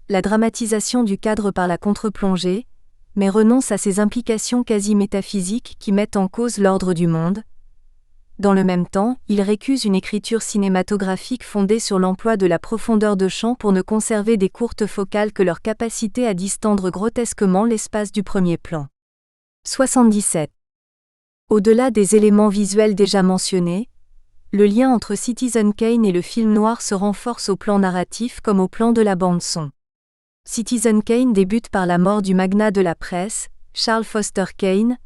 la dramatisation du cadre par la contre-plongée, mais renonce à ses implications quasi métaphysiques qui mettent en cause l'ordre du monde. Dans le même temps, il récuse une écriture cinématographique fondée sur l'emploi de la profondeur de champ pour ne conserver des courtes focales que leur capacité à distendre grotesquement l'espace du premier plan. 77. Au-delà des éléments visuels déjà mentionnés, le lien entre Citizen Kane et le film noir se renforce au plan narratif comme au plan de la bande-son. Citizen Kane débute par la mort du magnat de la presse, Charles Foster Kane,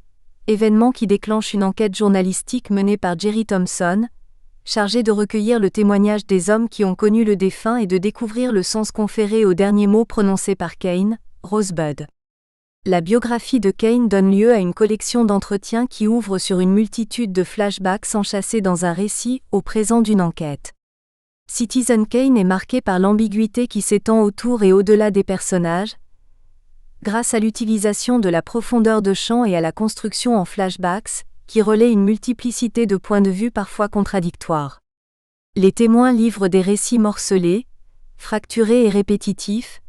événement qui déclenche une enquête journalistique menée par Jerry Thompson, chargé de recueillir le témoignage des hommes qui ont connu le défunt et de découvrir le sens conféré aux derniers mots prononcés par Kane, Rosebud. La biographie de Kane donne lieu à une collection d'entretiens qui ouvre sur une multitude de flashbacks enchâssés dans un récit, au présent d'une enquête. Citizen Kane est marqué par l'ambiguïté qui s'étend autour et au-delà des personnages, grâce à l'utilisation de la profondeur de champ et à la construction en flashbacks, qui relaient une multiplicité de points de vue parfois contradictoires. Les témoins livrent des récits morcelés, fracturés et répétitifs,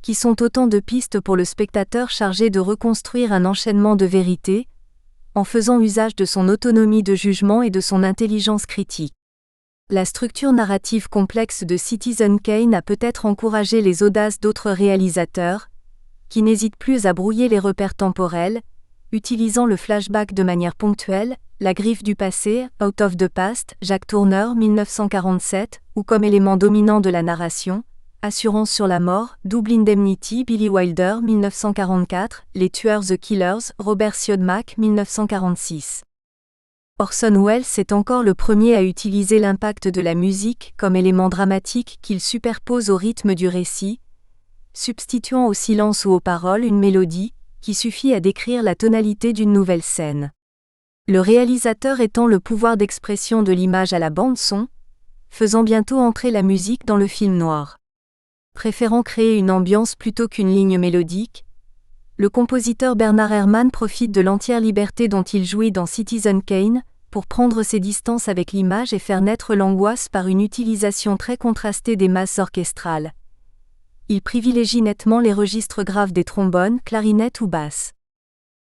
qui sont autant de pistes pour le spectateur chargé de reconstruire un enchaînement de vérités, en faisant usage de son autonomie de jugement et de son intelligence critique. La structure narrative complexe de Citizen Kane a peut-être encouragé les audaces d'autres réalisateurs, qui n'hésitent plus à brouiller les repères temporels, utilisant le flashback de manière ponctuelle, La griffe du passé, Out of the Past, Jack Turner, 1947, ou comme élément dominant de la narration, Assurance sur la mort, Double Indemnity, Billy Wilder, 1944, Les tueurs The Killers, Robert Siodmak, 1946. Orson Welles est encore le premier à utiliser l'impact de la musique comme élément dramatique qu'il superpose au rythme du récit, substituant au silence ou aux paroles une mélodie, qui suffit à décrire la tonalité d'une nouvelle scène. Le réalisateur étend le pouvoir d'expression de l'image à la bande-son, faisant bientôt entrer la musique dans le film noir. Préférant créer une ambiance plutôt qu'une ligne mélodique, le compositeur Bernard Herrmann profite de l'entière liberté dont il jouit dans Citizen Kane, pour prendre ses distances avec l'image et faire naître l'angoisse par une utilisation très contrastée des masses orchestrales. Il privilégie nettement les registres graves des trombones, clarinettes ou basses.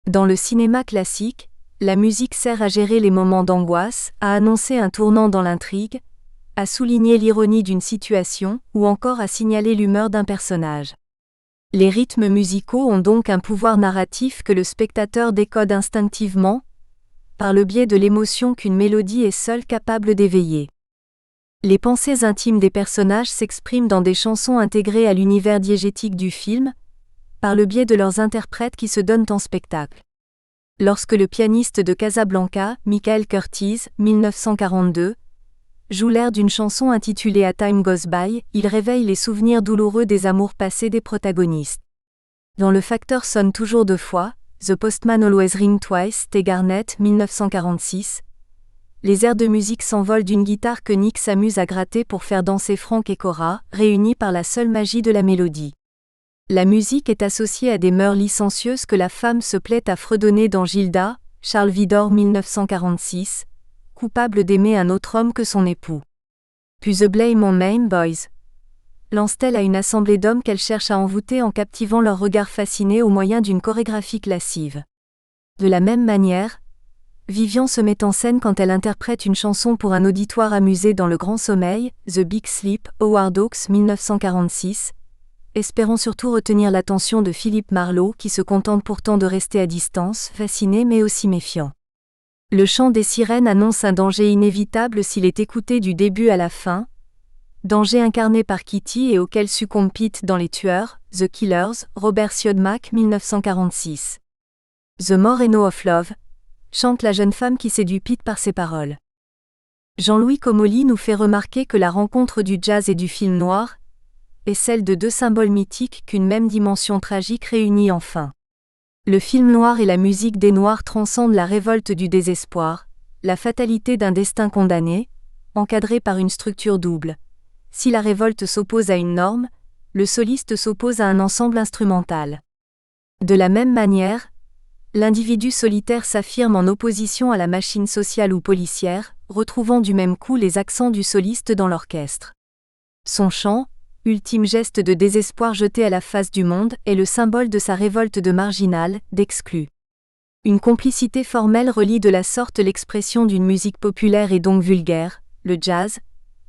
Dans le cinéma classique, la musique sert à gérer les moments d'angoisse, à annoncer un tournant dans l'intrigue, à souligner l'ironie d'une situation ou encore à signaler l'humeur d'un personnage. Les rythmes musicaux ont donc un pouvoir narratif que le spectateur décode instinctivement, par le biais de l'émotion qu'une mélodie est seule capable d'éveiller. Les pensées intimes des personnages s'expriment dans des chansons intégrées à l'univers diégétique du film, par le biais de leurs interprètes qui se donnent en spectacle. Lorsque le pianiste de Casablanca, Michael Curtiz, 1942, joue l'air d'une chanson intitulée A Time Goes By, il réveille les souvenirs douloureux des amours passés des protagonistes. Dans Le facteur sonne toujours deux fois, The Postman Always Rings Twice, T. Garnett, 1946, les airs de musique s'envolent d'une guitare que Nick s'amuse à gratter pour faire danser Frank et Cora, réunis par la seule magie de la mélodie. La musique est associée à des mœurs licencieuses que la femme se plaît à fredonner dans Gilda, Charles Vidor, 1946, coupable d'aimer un autre homme que son époux. Puis The Blame on Main Boys lance-t-elle à une assemblée d'hommes qu'elle cherche à envoûter en captivant leur regard fasciné au moyen d'une chorégraphie lascive. De la même manière, Vivian se met en scène quand elle interprète une chanson pour un auditoire amusé dans le grand sommeil, The Big Sleep, Howard Hawks, 1946, espérant surtout retenir l'attention de Philip Marlowe qui se contente pourtant de rester à distance, fasciné mais aussi méfiant. Le chant des sirènes annonce un danger inévitable s'il est écouté du début à la fin, danger incarné par Kitty et auquel succombe Pete dans Les Tueurs, The Killers, Robert Siodmak, 1946. The Moreno of Love, chante la jeune femme qui séduit Pete par ses paroles. Jean-Louis Comolli nous fait remarquer que la rencontre du jazz et du film noir est celle de deux symboles mythiques qu'une même dimension tragique réunit enfin. Le film noir et la musique des Noirs transcendent la révolte du désespoir, la fatalité d'un destin condamné, encadré par une structure double. Si la révolte s'oppose à une norme, le soliste s'oppose à un ensemble instrumental. De la même manière, l'individu solitaire s'affirme en opposition à la machine sociale ou policière, retrouvant du même coup les accents du soliste dans l'orchestre. Son chant, ultime geste de désespoir jeté à la face du monde, est le symbole de sa révolte de marginal, d'exclu. Une complicité formelle relie de la sorte l'expression d'une musique populaire et donc vulgaire, le jazz,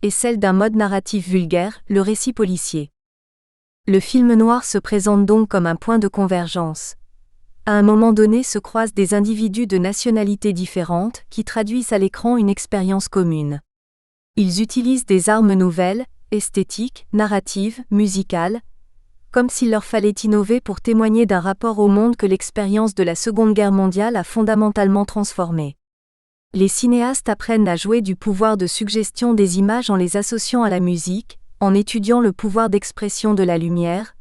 et celle d'un mode narratif vulgaire, le récit policier. Le film noir se présente donc comme un point de convergence. À un moment donné se croisent des individus de nationalités différentes qui traduisent à l'écran une expérience commune. Ils utilisent des armes nouvelles, esthétiques, narratives, musicales, comme s'il leur fallait innover pour témoigner d'un rapport au monde que l'expérience de la Seconde Guerre mondiale a fondamentalement transformé. Les cinéastes apprennent à jouer du pouvoir de suggestion des images en les associant à la musique, en étudiant le pouvoir d'expression de la lumière,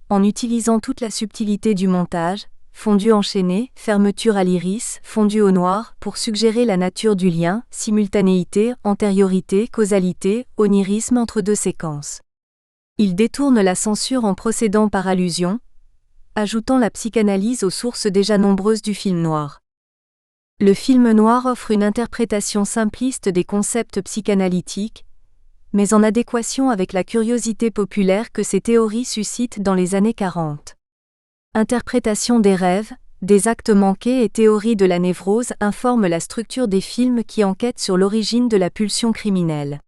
en utilisant toute la subtilité du montage, fondu enchaîné, fermeture à l'iris, fondu au noir, pour suggérer la nature du lien, simultanéité, antériorité, causalité, onirisme entre deux séquences. Il détourne la censure en procédant par allusion, ajoutant la psychanalyse aux sources déjà nombreuses du film noir. Le film noir offre une interprétation simpliste des concepts psychanalytiques, mais en adéquation avec la curiosité populaire que ces théories suscitent dans les années 40. Interprétation des rêves, des actes manqués et théorie de la névrose informent la structure des films qui enquêtent sur l'origine de la pulsion criminelle.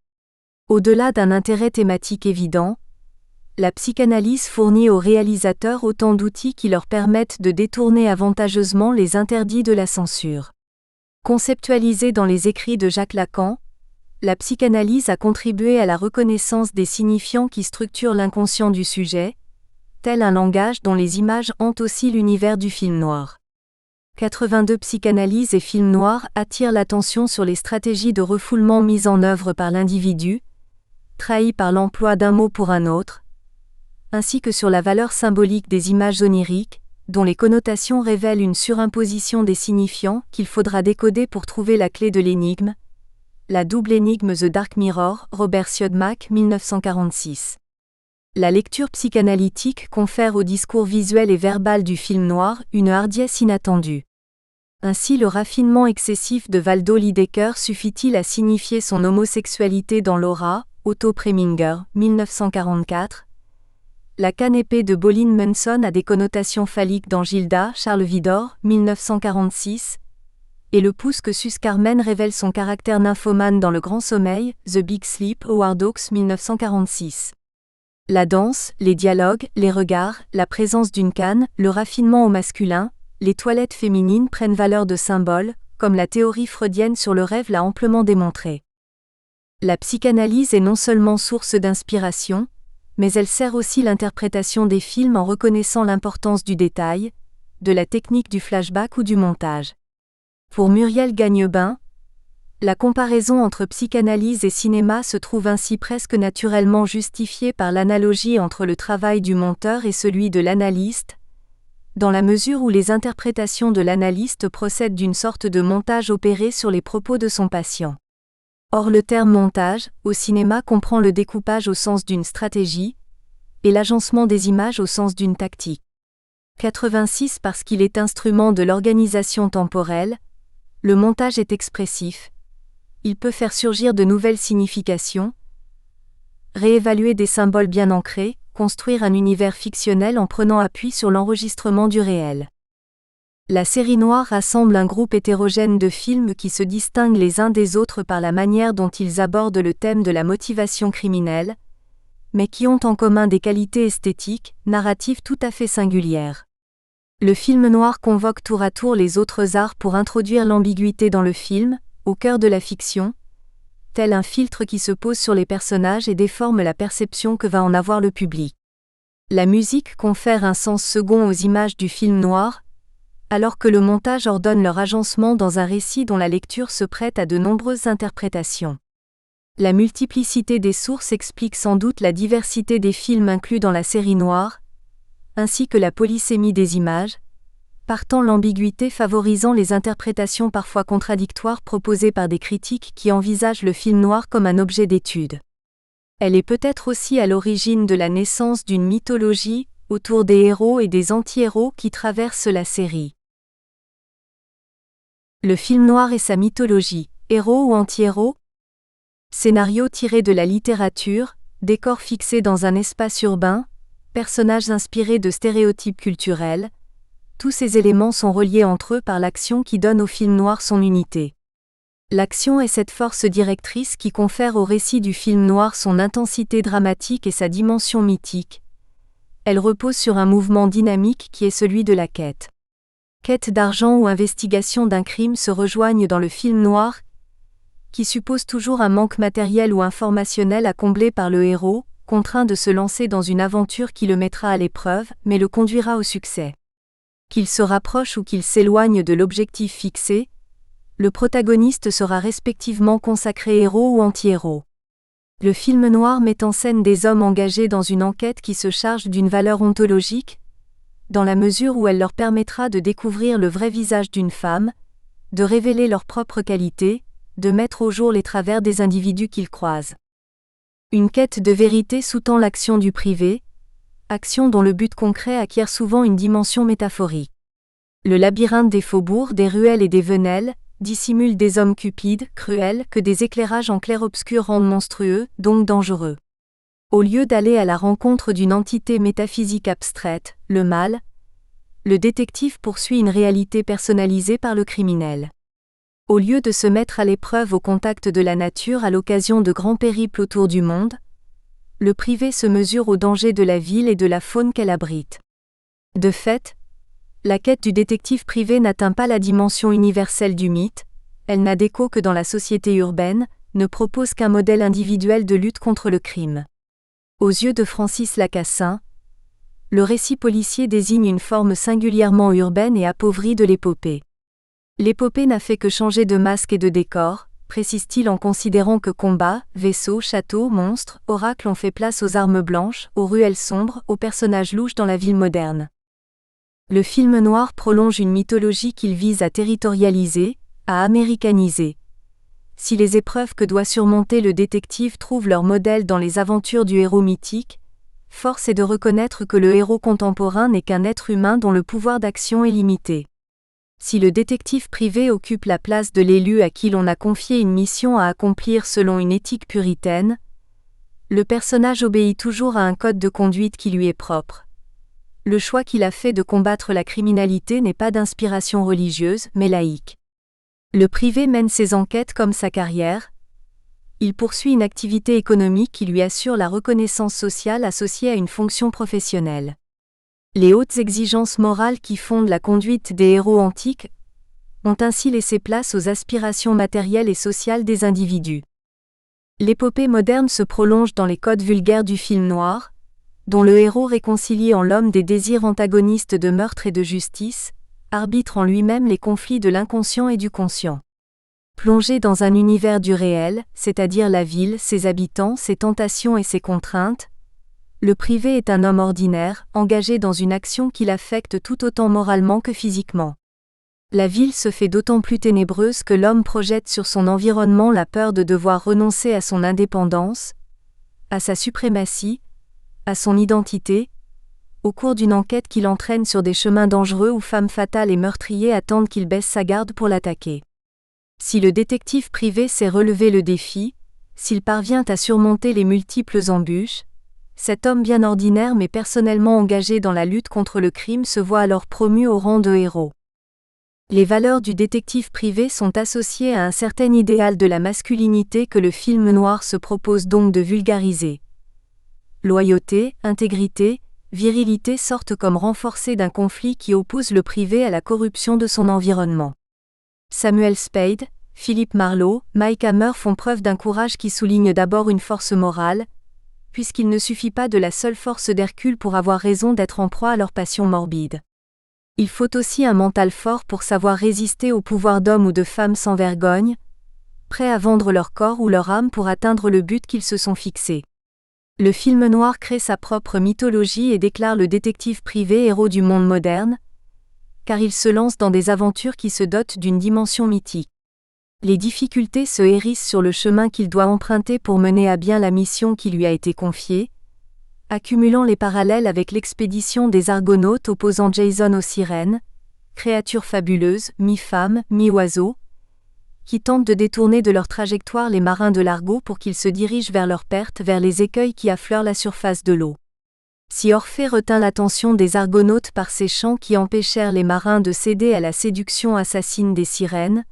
Au-delà d'un intérêt thématique évident, la psychanalyse fournit aux réalisateurs autant d'outils qui leur permettent de détourner avantageusement les interdits de la censure. Conceptualisée dans les écrits de Jacques Lacan, la psychanalyse a contribué à la reconnaissance des signifiants qui structurent l'inconscient du sujet, tel un langage dont les images hantent aussi l'univers du film noir. 82 Psychanalyse et film noir attirent l'attention sur les stratégies de refoulement mises en œuvre par l'individu, trahi par l'emploi d'un mot pour un autre, ainsi que sur la valeur symbolique des images oniriques, dont les connotations révèlent une surimposition des signifiants qu'il faudra décoder pour trouver la clé de l'énigme. La double énigme The Dark Mirror, Robert Siodmak, 1946. La lecture psychanalytique confère au discours visuel et verbal du film noir une hardiesse inattendue. Ainsi le raffinement excessif de Waldo Lydekker suffit-il à signifier son homosexualité dans Laura, Otto Preminger, 1944. La canne épée de Bolin Munson a des connotations phalliques dans Gilda, Charles Vidor, 1946. Et le pouce que suce Carmen révèle son caractère nymphomane dans Le Grand Sommeil, The Big Sleep, Howard Hawks, 1946. La danse, les dialogues, les regards, la présence d'une canne, le raffinement au masculin, les toilettes féminines prennent valeur de symbole, comme la théorie freudienne sur le rêve l'a amplement démontré. La psychanalyse est non seulement source d'inspiration, mais elle sert aussi l'interprétation des films en reconnaissant l'importance du détail, de la technique du flashback ou du montage. Pour Muriel Gagnebin, la comparaison entre psychanalyse et cinéma se trouve ainsi presque naturellement justifiée par l'analogie entre le travail du monteur et celui de l'analyste, dans la mesure où les interprétations de l'analyste procèdent d'une sorte de montage opéré sur les propos de son patient. Or le terme montage, au cinéma comprend le découpage au sens d'une stratégie, et l'agencement des images au sens d'une tactique. 86 Parce qu'il est instrument de l'organisation temporelle, le montage est expressif. Il peut faire surgir de nouvelles significations, réévaluer des symboles bien ancrés, construire un univers fictionnel en prenant appui sur l'enregistrement du réel. La série noire rassemble un groupe hétérogène de films qui se distinguent les uns des autres par la manière dont ils abordent le thème de la motivation criminelle, mais qui ont en commun des qualités esthétiques, narratives tout à fait singulières. Le film noir convoque tour à tour les autres arts pour introduire l'ambiguïté dans le film, au cœur de la fiction, tel un filtre qui se pose sur les personnages et déforme la perception que va en avoir le public. La musique confère un sens second aux images du film noir, alors que le montage ordonne leur agencement dans un récit dont la lecture se prête à de nombreuses interprétations. La multiplicité des sources explique sans doute la diversité des films inclus dans la série noire, ainsi que la polysémie des images, partant l'ambiguïté favorisant les interprétations parfois contradictoires proposées par des critiques qui envisagent le film noir comme un objet d'étude. Elle est peut-être aussi à l'origine de la naissance d'une mythologie autour des héros et des anti-héros qui traversent la série. Le film noir et sa mythologie, héros ou anti-héros ? Scénario tiré de la littérature, décor fixé dans un espace urbain, personnages inspirés de stéréotypes culturels, tous ces éléments sont reliés entre eux par l'action qui donne au film noir son unité. L'action est cette force directrice qui confère au récit du film noir son intensité dramatique et sa dimension mythique. Elle repose sur un mouvement dynamique qui est celui de la quête. Quête d'argent ou investigation d'un crime se rejoignent dans le film noir, qui suppose toujours un manque matériel ou informationnel à combler par le héros, contraint de se lancer dans une aventure qui le mettra à l'épreuve, mais le conduira au succès. Qu'il se rapproche ou qu'il s'éloigne de l'objectif fixé, le protagoniste sera respectivement consacré héros ou anti-héros. Le film noir met en scène des hommes engagés dans une enquête qui se charge d'une valeur ontologique, dans la mesure où elle leur permettra de découvrir le vrai visage d'une femme, de révéler leurs propres qualités, de mettre au jour les travers des individus qu'ils croisent. Une quête de vérité sous-tend l'action du privé, action dont le but concret acquiert souvent une dimension métaphorique. Le labyrinthe des faubourgs, des ruelles et des venelles, dissimule des hommes cupides, cruels, que des éclairages en clair-obscur rendent monstrueux, donc dangereux. Au lieu d'aller à la rencontre d'une entité métaphysique abstraite, le mal, le détective poursuit une réalité personnalisée par le criminel. Au lieu de se mettre à l'épreuve au contact de la nature à l'occasion de grands périples autour du monde, le privé se mesure aux dangers de la ville et de la faune qu'elle abrite. De fait, la quête du détective privé n'atteint pas la dimension universelle du mythe, elle n'a d'écho que dans la société urbaine, ne propose qu'un modèle individuel de lutte contre le crime. Aux yeux de Francis Lacassin, le récit policier désigne une forme singulièrement urbaine et appauvrie de l'épopée. L'épopée n'a fait que changer de masque et de décor, précise-t-il en considérant que combats, vaisseaux, châteaux, monstres, oracles ont fait place aux armes blanches, aux ruelles sombres, aux personnages louches dans la ville moderne. Le film noir prolonge une mythologie qu'il vise à territorialiser, à américaniser. Si les épreuves que doit surmonter le détective trouvent leur modèle dans les aventures du héros mythique, force est de reconnaître que le héros contemporain n'est qu'un être humain dont le pouvoir d'action est limité. Si le détective privé occupe la place de l'élu à qui l'on a confié une mission à accomplir selon une éthique puritaine, le personnage obéit toujours à un code de conduite qui lui est propre. Le choix qu'il a fait de combattre la criminalité n'est pas d'inspiration religieuse, mais laïque. Le privé mène ses enquêtes comme sa carrière. Il poursuit une activité économique qui lui assure la reconnaissance sociale associée à une fonction professionnelle. Les hautes exigences morales qui fondent la conduite des héros antiques ont ainsi laissé place aux aspirations matérielles et sociales des individus. L'épopée moderne se prolonge dans les codes vulgaires du film noir, dont le héros réconcilie en l'homme des désirs antagonistes de meurtre et de justice, arbitre en lui-même les conflits de l'inconscient et du conscient. Plongé dans un univers du réel, c'est-à-dire la ville, ses habitants, ses tentations et ses contraintes, le privé est un homme ordinaire, engagé dans une action qui l'affecte tout autant moralement que physiquement. La ville se fait d'autant plus ténébreuse que l'homme projette sur son environnement la peur de devoir renoncer à son indépendance, à sa suprématie, à son identité, au cours d'une enquête qui l'entraîne sur des chemins dangereux où femmes fatales et meurtriers attendent qu'il baisse sa garde pour l'attaquer. Si le détective privé sait relever le défi, s'il parvient à surmonter les multiples embûches, cet homme bien ordinaire mais personnellement engagé dans la lutte contre le crime se voit alors promu au rang de héros. Les valeurs du détective privé sont associées à un certain idéal de la masculinité que le film noir se propose donc de vulgariser. Loyauté, intégrité, virilité sortent comme renforcées d'un conflit qui oppose le privé à la corruption de son environnement. Samuel Spade, Philip Marlowe, Mike Hammer font preuve d'un courage qui souligne d'abord une force morale, puisqu'il ne suffit pas de la seule force d'Hercule pour avoir raison d'être en proie à leur passion morbide. Il faut aussi un mental fort pour savoir résister au pouvoir d'hommes ou de femmes sans vergogne, prêts à vendre leur corps ou leur âme pour atteindre le but qu'ils se sont fixé. Le film noir crée sa propre mythologie et déclare le détective privé héros du monde moderne, car il se lance dans des aventures qui se dotent d'une dimension mythique. Les difficultés se hérissent sur le chemin qu'il doit emprunter pour mener à bien la mission qui lui a été confiée, accumulant les parallèles avec l'expédition des Argonautes opposant Jason aux sirènes, créatures fabuleuses, mi-femmes, mi-oiseaux, qui tentent de détourner de leur trajectoire les marins de l'Argo pour qu'ils se dirigent vers leur perte, vers les écueils qui affleurent la surface de l'eau. Si Orphée retint l'attention des Argonautes par ses chants qui empêchèrent les marins de céder à la séduction assassine des sirènes,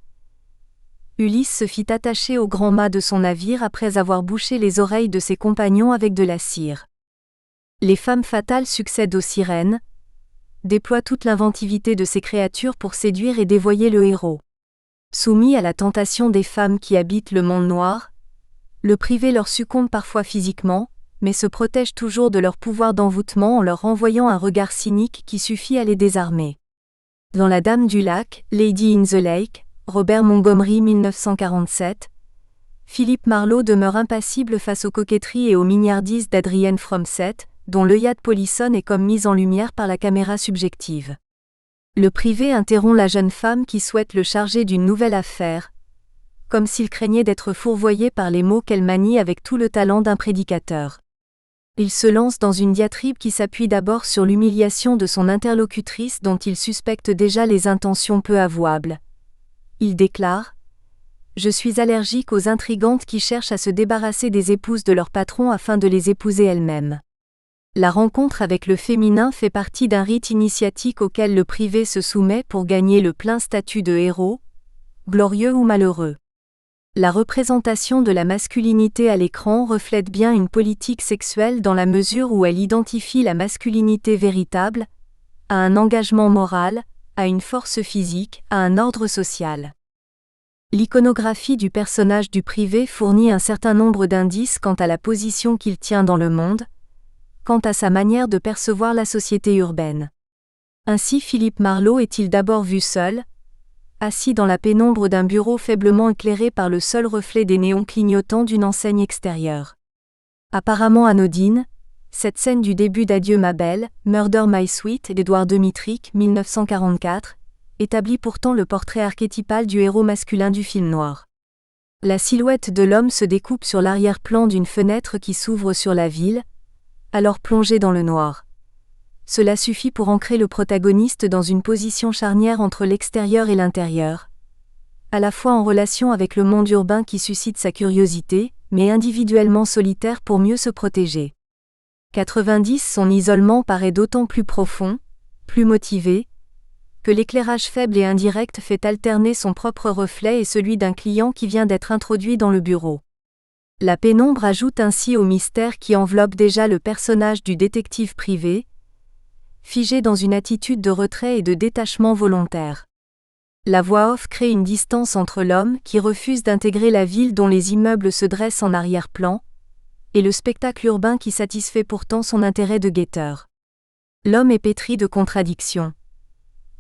Ulysse se fit attacher au grand mât de son navire après avoir bouché les oreilles de ses compagnons avec de la cire. Les femmes fatales succèdent aux sirènes, déploient toute l'inventivité de ces créatures pour séduire et dévoyer le héros. Soumis à la tentation des femmes qui habitent le monde noir, le privé leur succombe parfois physiquement, mais se protège toujours de leur pouvoir d'envoûtement en leur renvoyant un regard cynique qui suffit à les désarmer. Dans La Dame du Lac, Lady in the Lake, Robert Montgomery 1947, Philip Marlowe demeure impassible face aux coquetteries et aux mignardises d'Adrienne Fromset, dont l'œillade polissonne est comme mise en lumière par la caméra subjective. Le privé interrompt la jeune femme qui souhaite le charger d'une nouvelle affaire, comme s'il craignait d'être fourvoyé par les mots qu'elle manie avec tout le talent d'un prédicateur. Il se lance dans une diatribe qui s'appuie d'abord sur l'humiliation de son interlocutrice dont il suspecte déjà les intentions peu avouables. Il déclare : « Je suis allergique aux intrigantes qui cherchent à se débarrasser des épouses de leur patron afin de les épouser elles-mêmes. » La rencontre avec le féminin fait partie d'un rite initiatique auquel le privé se soumet pour gagner le plein statut de héros, glorieux ou malheureux. La représentation de la masculinité à l'écran reflète bien une politique sexuelle dans la mesure où elle identifie la masculinité véritable, à un engagement moral, à une force physique, à un ordre social. L'iconographie du personnage du privé fournit un certain nombre d'indices quant à la position qu'il tient dans le monde, quant à sa manière de percevoir la société urbaine. Ainsi Philip Marlowe est-il d'abord vu seul, assis dans la pénombre d'un bureau faiblement éclairé par le seul reflet des néons clignotants d'une enseigne extérieure. Apparemment anodine, cette scène du début d'Adieu ma belle, Murder My Sweet d'Édouard Dmytryk, 1944, établit pourtant le portrait archétypal du héros masculin du film noir. La silhouette de l'homme se découpe sur l'arrière-plan d'une fenêtre qui s'ouvre sur la ville, alors plongée dans le noir. Cela suffit pour ancrer le protagoniste dans une position charnière entre l'extérieur et l'intérieur, à la fois en relation avec le monde urbain qui suscite sa curiosité, mais individuellement solitaire pour mieux se protéger. 90 Son isolement paraît d'autant plus profond, plus motivé, que l'éclairage faible et indirect fait alterner son propre reflet et celui d'un client qui vient d'être introduit dans le bureau. La pénombre ajoute ainsi au mystère qui enveloppe déjà le personnage du détective privé, figé dans une attitude de retrait et de détachement volontaire. La voix off crée une distance entre l'homme qui refuse d'intégrer la ville dont les immeubles se dressent en arrière-plan, et le spectacle urbain qui satisfait pourtant son intérêt de guetteur. L'homme est pétri de contradictions.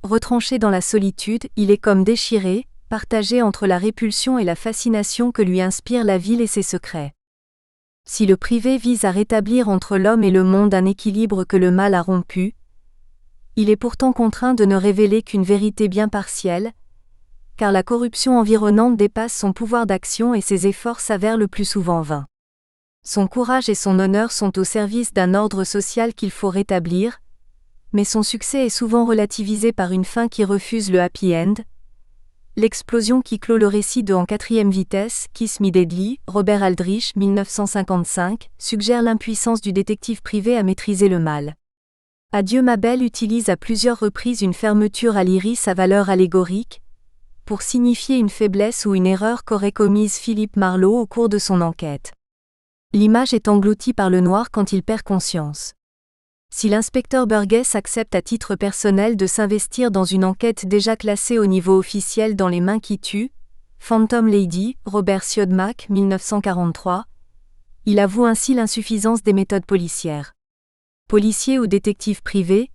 Retranché dans la solitude, il est comme déchiré, partagé entre la répulsion et la fascination que lui inspire la ville et ses secrets. Si le privé vise à rétablir entre l'homme et le monde un équilibre que le mal a rompu, il est pourtant contraint de ne révéler qu'une vérité bien partielle, car la corruption environnante dépasse son pouvoir d'action et ses efforts s'avèrent le plus souvent vains. Son courage et son honneur sont au service d'un ordre social qu'il faut rétablir, mais son succès est souvent relativisé par une fin qui refuse le happy end. L'explosion qui clôt le récit de En quatrième vitesse, Kiss Me Deadly, Robert Aldrich, 1955, suggère l'impuissance du détective privé à maîtriser le mal. Adieu ma belle utilise à plusieurs reprises une fermeture à l'iris à valeur allégorique, pour signifier une faiblesse ou une erreur qu'aurait commise Philippe Marlowe au cours de son enquête. L'image est engloutie par le noir quand il perd conscience. Si l'inspecteur Burgess accepte à titre personnel de s'investir dans une enquête déjà classée au niveau officiel dans Les mains qui tuent, Phantom Lady, Robert Siodmak, 1943, il avoue ainsi l'insuffisance des méthodes policières. Policier ou détective privé,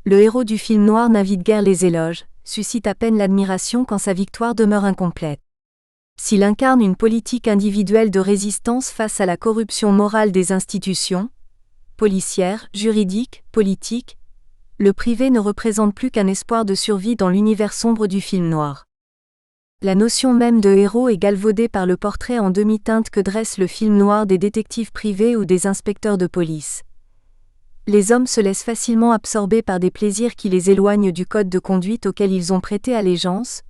le héros du film noir n'invite guère les éloges, suscite à peine l'admiration quand sa victoire demeure incomplète. S'il incarne une politique individuelle de résistance face à la corruption morale des institutions, policières, juridiques, politiques, le privé ne représente plus qu'un espoir de survie dans l'univers sombre du film noir. La notion même de héros est galvaudée par le portrait en demi-teinte que dresse le film noir des détectives privés ou des inspecteurs de police. Les hommes se laissent facilement absorber par des plaisirs qui les éloignent du code de conduite auquel ils ont prêté allégeance.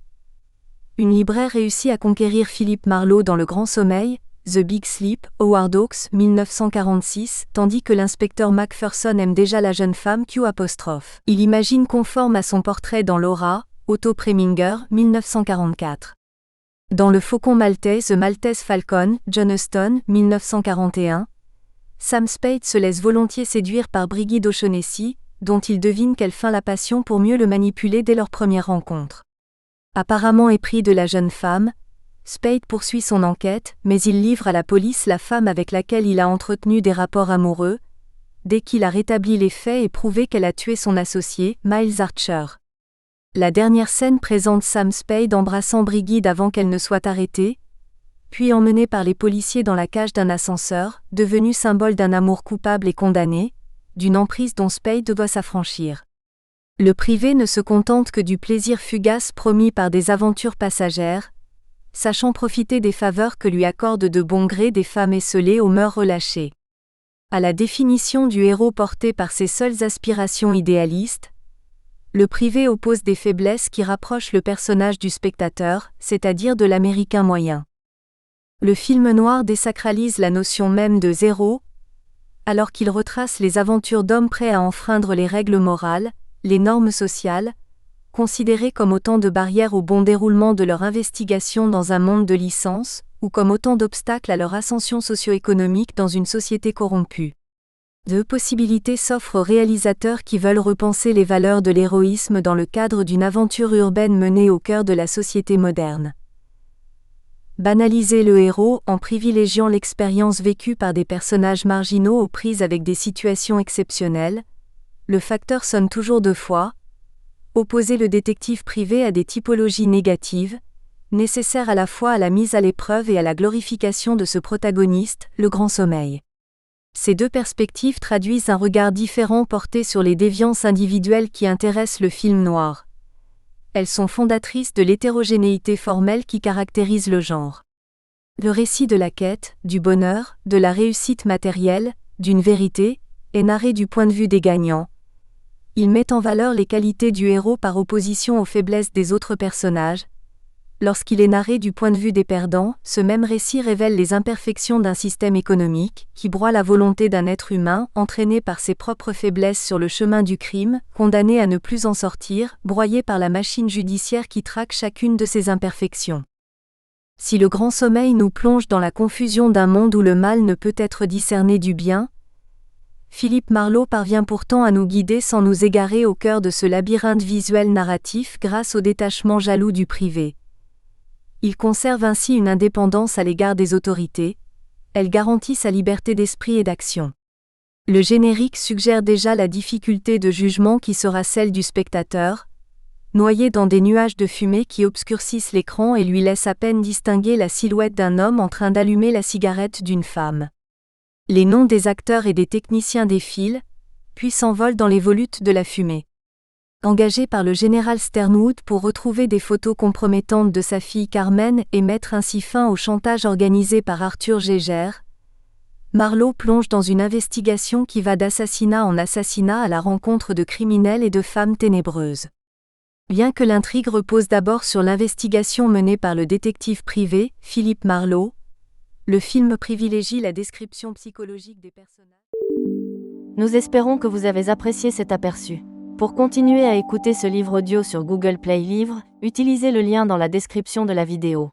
Une libraire réussit à conquérir Philippe Marlowe dans Le Grand Sommeil, The Big Sleep, Howard Hawks, 1946, tandis que l'inspecteur Macpherson aime déjà la jeune femme Q'. Il imagine conforme à son portrait dans Laura, Otto Preminger, 1944. Dans Le Faucon maltais, The Maltese Falcon, John Huston, 1941, Sam Spade se laisse volontiers séduire par Brigid O'Shaughnessy, dont il devine qu'elle feint la passion pour mieux le manipuler dès leur première rencontre. Apparemment épris de la jeune femme, Spade poursuit son enquête, mais il livre à la police la femme avec laquelle il a entretenu des rapports amoureux, dès qu'il a rétabli les faits et prouvé qu'elle a tué son associé, Miles Archer. La dernière scène présente Sam Spade embrassant Brigid avant qu'elle ne soit arrêtée, puis emmené par les policiers dans la cage d'un ascenseur, devenu symbole d'un amour coupable et condamné, d'une emprise dont Spade doit s'affranchir. Le privé ne se contente que du plaisir fugace promis par des aventures passagères, sachant profiter des faveurs que lui accordent de bon gré des femmes esseulées aux mœurs relâchées. À la définition du héros porté par ses seules aspirations idéalistes, le privé oppose des faiblesses qui rapprochent le personnage du spectateur, c'est-à-dire de l'américain moyen. Le film noir désacralise la notion même de héros, alors qu'il retrace les aventures d'hommes prêts à enfreindre les règles morales, les normes sociales, considérées comme autant de barrières au bon déroulement de leur investigation dans un monde de licence, ou comme autant d'obstacles à leur ascension socio-économique dans une société corrompue. Deux possibilités s'offrent aux réalisateurs qui veulent repenser les valeurs de l'héroïsme dans le cadre d'une aventure urbaine menée au cœur de la société moderne. Banaliser le héros en privilégiant l'expérience vécue par des personnages marginaux aux prises avec des situations exceptionnelles, le facteur sonne toujours deux fois. Opposer le détective privé à des typologies négatives, nécessaires à la fois à la mise à l'épreuve et à la glorification de ce protagoniste, le grand sommeil. Ces deux perspectives traduisent un regard différent porté sur les déviances individuelles qui intéressent le film noir. Elles sont fondatrices de l'hétérogénéité formelle qui caractérise le genre. Le récit de la quête, du bonheur, de la réussite matérielle, d'une vérité, est narré du point de vue des gagnants, Il met en valeur les qualités du héros par opposition aux faiblesses des autres personnages. Lorsqu'il est narré du point de vue des perdants, ce même récit révèle les imperfections d'un système économique, qui broie la volonté d'un être humain, entraîné par ses propres faiblesses sur le chemin du crime, condamné à ne plus en sortir, broyé par la machine judiciaire qui traque chacune de ses imperfections. Si le grand sommeil nous plonge dans la confusion d'un monde où le mal ne peut être discerné du bien, Philippe Marlowe parvient pourtant à nous guider sans nous égarer au cœur de ce labyrinthe visuel narratif grâce au détachement jaloux du privé. Il conserve ainsi une indépendance à l'égard des autorités, elle garantit sa liberté d'esprit et d'action. Le générique suggère déjà la difficulté de jugement qui sera celle du spectateur, noyé dans des nuages de fumée qui obscurcissent l'écran et lui laissent à peine distinguer la silhouette d'un homme en train d'allumer la cigarette d'une femme. Les noms des acteurs et des techniciens défilent, puis s'envolent dans les volutes de la fumée. Engagé par le général Sternwood pour retrouver des photos compromettantes de sa fille Carmen et mettre ainsi fin au chantage organisé par Arthur Geiger, Marlowe plonge dans une investigation qui va d'assassinat en assassinat à la rencontre de criminels et de femmes ténébreuses. Bien que l'intrigue repose d'abord sur l'investigation menée par le détective privé, Philippe Marlowe, le film privilégie la description psychologique des personnages. Nous espérons que vous avez apprécié cet aperçu. Pour continuer à écouter ce livre audio sur Google Play Livres, utilisez le lien dans la description de la vidéo.